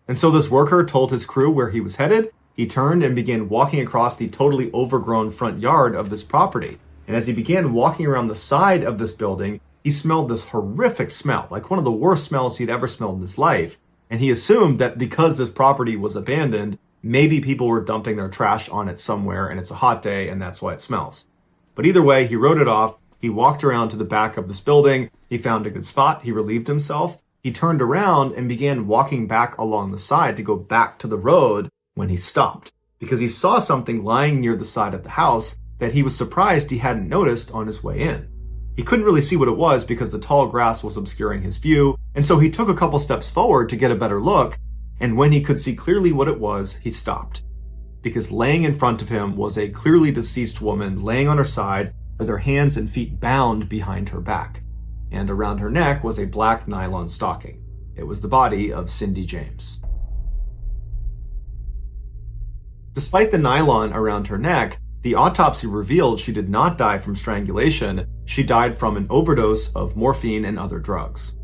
And so this worker told his crew where he was headed. He turned and began walking across the totally overgrown front yard of this property. And as he began walking around the side of this building, he smelled this horrific smell, like one of the worst smells he'd ever smelled in his life. And he assumed that because this property was abandoned, maybe people were dumping their trash on it somewhere and it's a hot day and that's why it smells. But either way, he wrote it off. He walked around to the back of this building. He found a good spot. He relieved himself. He turned around and began walking back along the side to go back to the road when he stopped, because he saw something lying near the side of the house that he was surprised he hadn't noticed on his way in. He couldn't really see what it was because the tall grass was obscuring his view, and so he took a couple steps forward to get a better look, and when he could see clearly what it was, he stopped. Because laying in front of him was a clearly deceased woman laying on her side with her hands and feet bound behind her back, and around her neck was a black nylon stocking. It was the body of Cindy James. Despite the nylon around her neck, the autopsy revealed she did not die from strangulation. She died from an overdose of morphine and other drugs.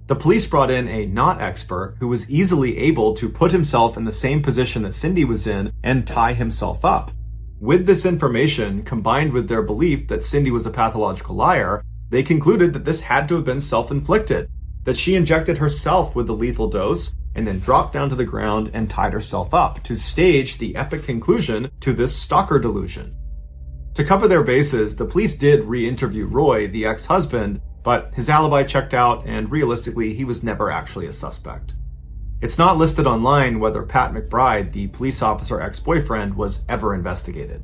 The police brought in a not expert who was easily able to put himself in the same position that Cindy was in and tie himself up. With this information, combined with their belief that Cindy was a pathological liar, they concluded that this had to have been self-inflicted, that she injected herself with the lethal dose and then dropped down to the ground and tied herself up to stage the epic conclusion to this stalker delusion. To cover their bases, the police did re-interview Roy, the ex-husband, but his alibi checked out and realistically, he was never actually a suspect. It's not listed online whether Pat McBride, the police officer ex-boyfriend, was ever investigated.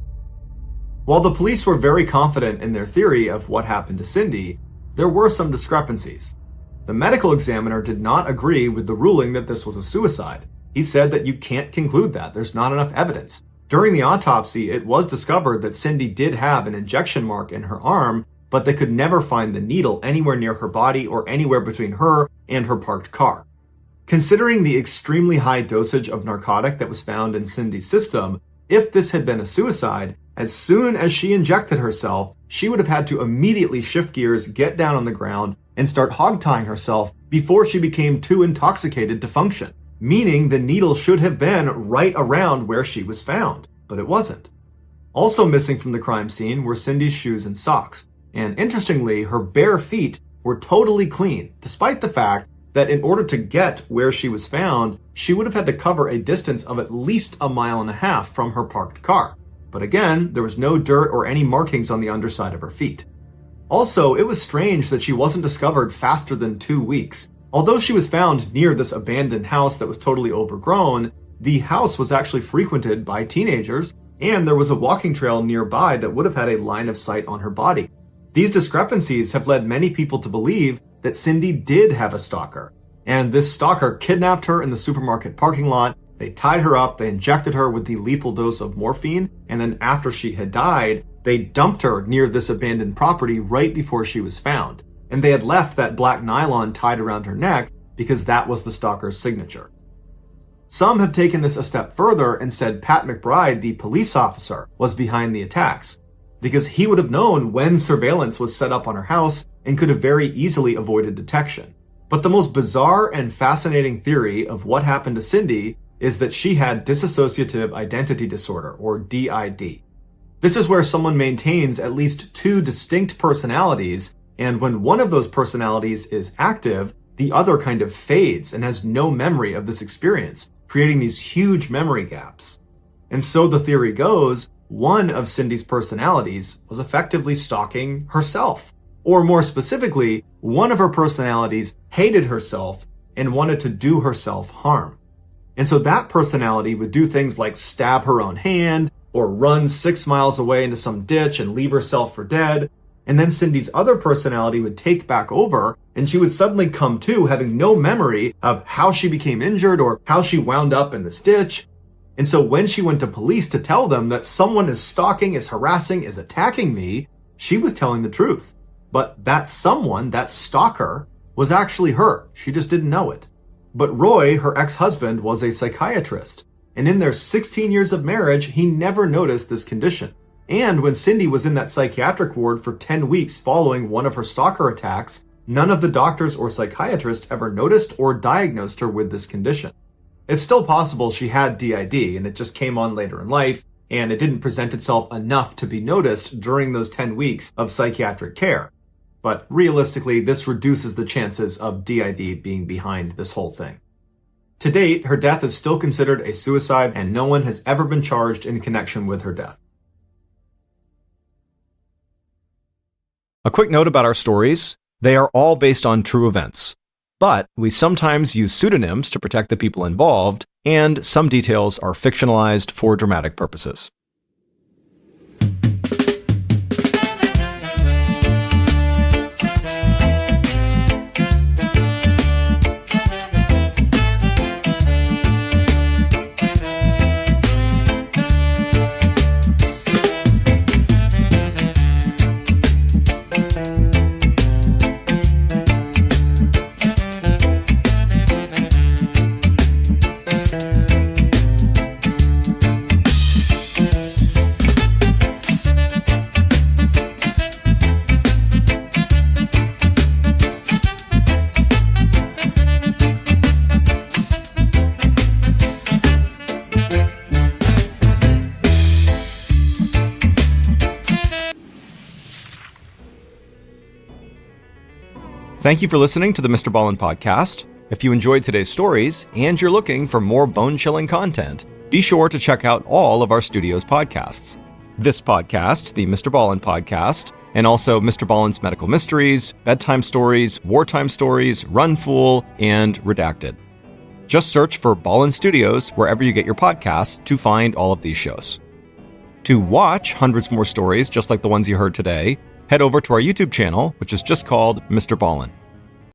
While the police were very confident in their theory of what happened to Cindy, there were some discrepancies. The medical examiner did not agree with the ruling that this was a suicide. He said that you can't conclude that, there's not enough evidence. During the autopsy, it was discovered that Cindy did have an injection mark in her arm, but they could never find the needle anywhere near her body or anywhere between her and her parked car. Considering the extremely high dosage of narcotic that was found in Cindy's system, if this had been a suicide, as soon as she injected herself, she would have had to immediately shift gears, get down on the ground, and start hog-tying herself before she became too intoxicated to function, meaning the needle should have been right around where she was found, but it wasn't. Also missing from the crime scene were Cindy's shoes and socks, and interestingly, her bare feet were totally clean, despite the fact that in order to get where she was found, she would have had to cover a distance of at least 1.5 miles from her parked car. But again, there was no dirt or any markings on the underside of her feet. Also, it was strange that she wasn't discovered faster than 2 weeks. Although she was found near this abandoned house that was totally overgrown, the house was actually frequented by teenagers, and there was a walking trail nearby that would have had a line of sight on her body. These discrepancies have led many people to believe that Cindy did have a stalker, and this stalker kidnapped her in the supermarket parking lot. They tied her up, they injected her with the lethal dose of morphine, and then after she had died, they dumped her near this abandoned property right before she was found. And they had left that black nylon tied around her neck because that was the stalker's signature. Some have taken this a step further and said Pat McBride, the police officer, was behind the attacks, because he would have known when surveillance was set up on her house and could have very easily avoided detection. But the most bizarre and fascinating theory of what happened to Cindy is that she had dissociative identity disorder, or DID. This is where someone maintains at least 2 distinct personalities, and when one of those personalities is active, the other kind of fades and has no memory of this experience, creating these huge memory gaps. And so the theory goes, one of Cindy's personalities was effectively stalking herself. Or more specifically, one of her personalities hated herself and wanted to do herself harm. And so that personality would do things like stab her own hand, or run 6 miles away into some ditch and leave herself for dead. And then Cindy's other personality would take back over, and she would suddenly come to having no memory of how she became injured or how she wound up in this ditch. And so when she went to police to tell them that someone is stalking, is harassing, is attacking me, she was telling the truth. But that someone, that stalker, was actually her. She just didn't know it. But Roy, her ex-husband, was a psychiatrist. And in their 16 years of marriage, he never noticed this condition. And when Cindy was in that psychiatric ward for 10 weeks following one of her stalker attacks, none of the doctors or psychiatrists ever noticed or diagnosed her with this condition. It's still possible she had DID and it just came on later in life, and it didn't present itself enough to be noticed during those 10 weeks of psychiatric care. But realistically, this reduces the chances of DID being behind this whole thing. To date, her death is still considered a suicide, and no one has ever been charged in connection with her death. A quick note about our stories. They are all based on true events, but we sometimes use pseudonyms to protect the people involved, and some details are fictionalized for dramatic purposes. Thank you for listening to the MrBallen podcast. If you enjoyed today's stories and you're looking for more bone-chilling content, be sure to check out all of our studio's podcasts. This podcast, the MrBallen podcast, and also MrBallen's Medical Mysteries, Bedtime Stories, Wartime Stories, Run Fool, and Redacted. Just search for Ballen Studios wherever you get your podcasts to find all of these shows. To watch hundreds more stories just like the ones you heard today, head over to our YouTube channel, which is just called Mr. Ballen.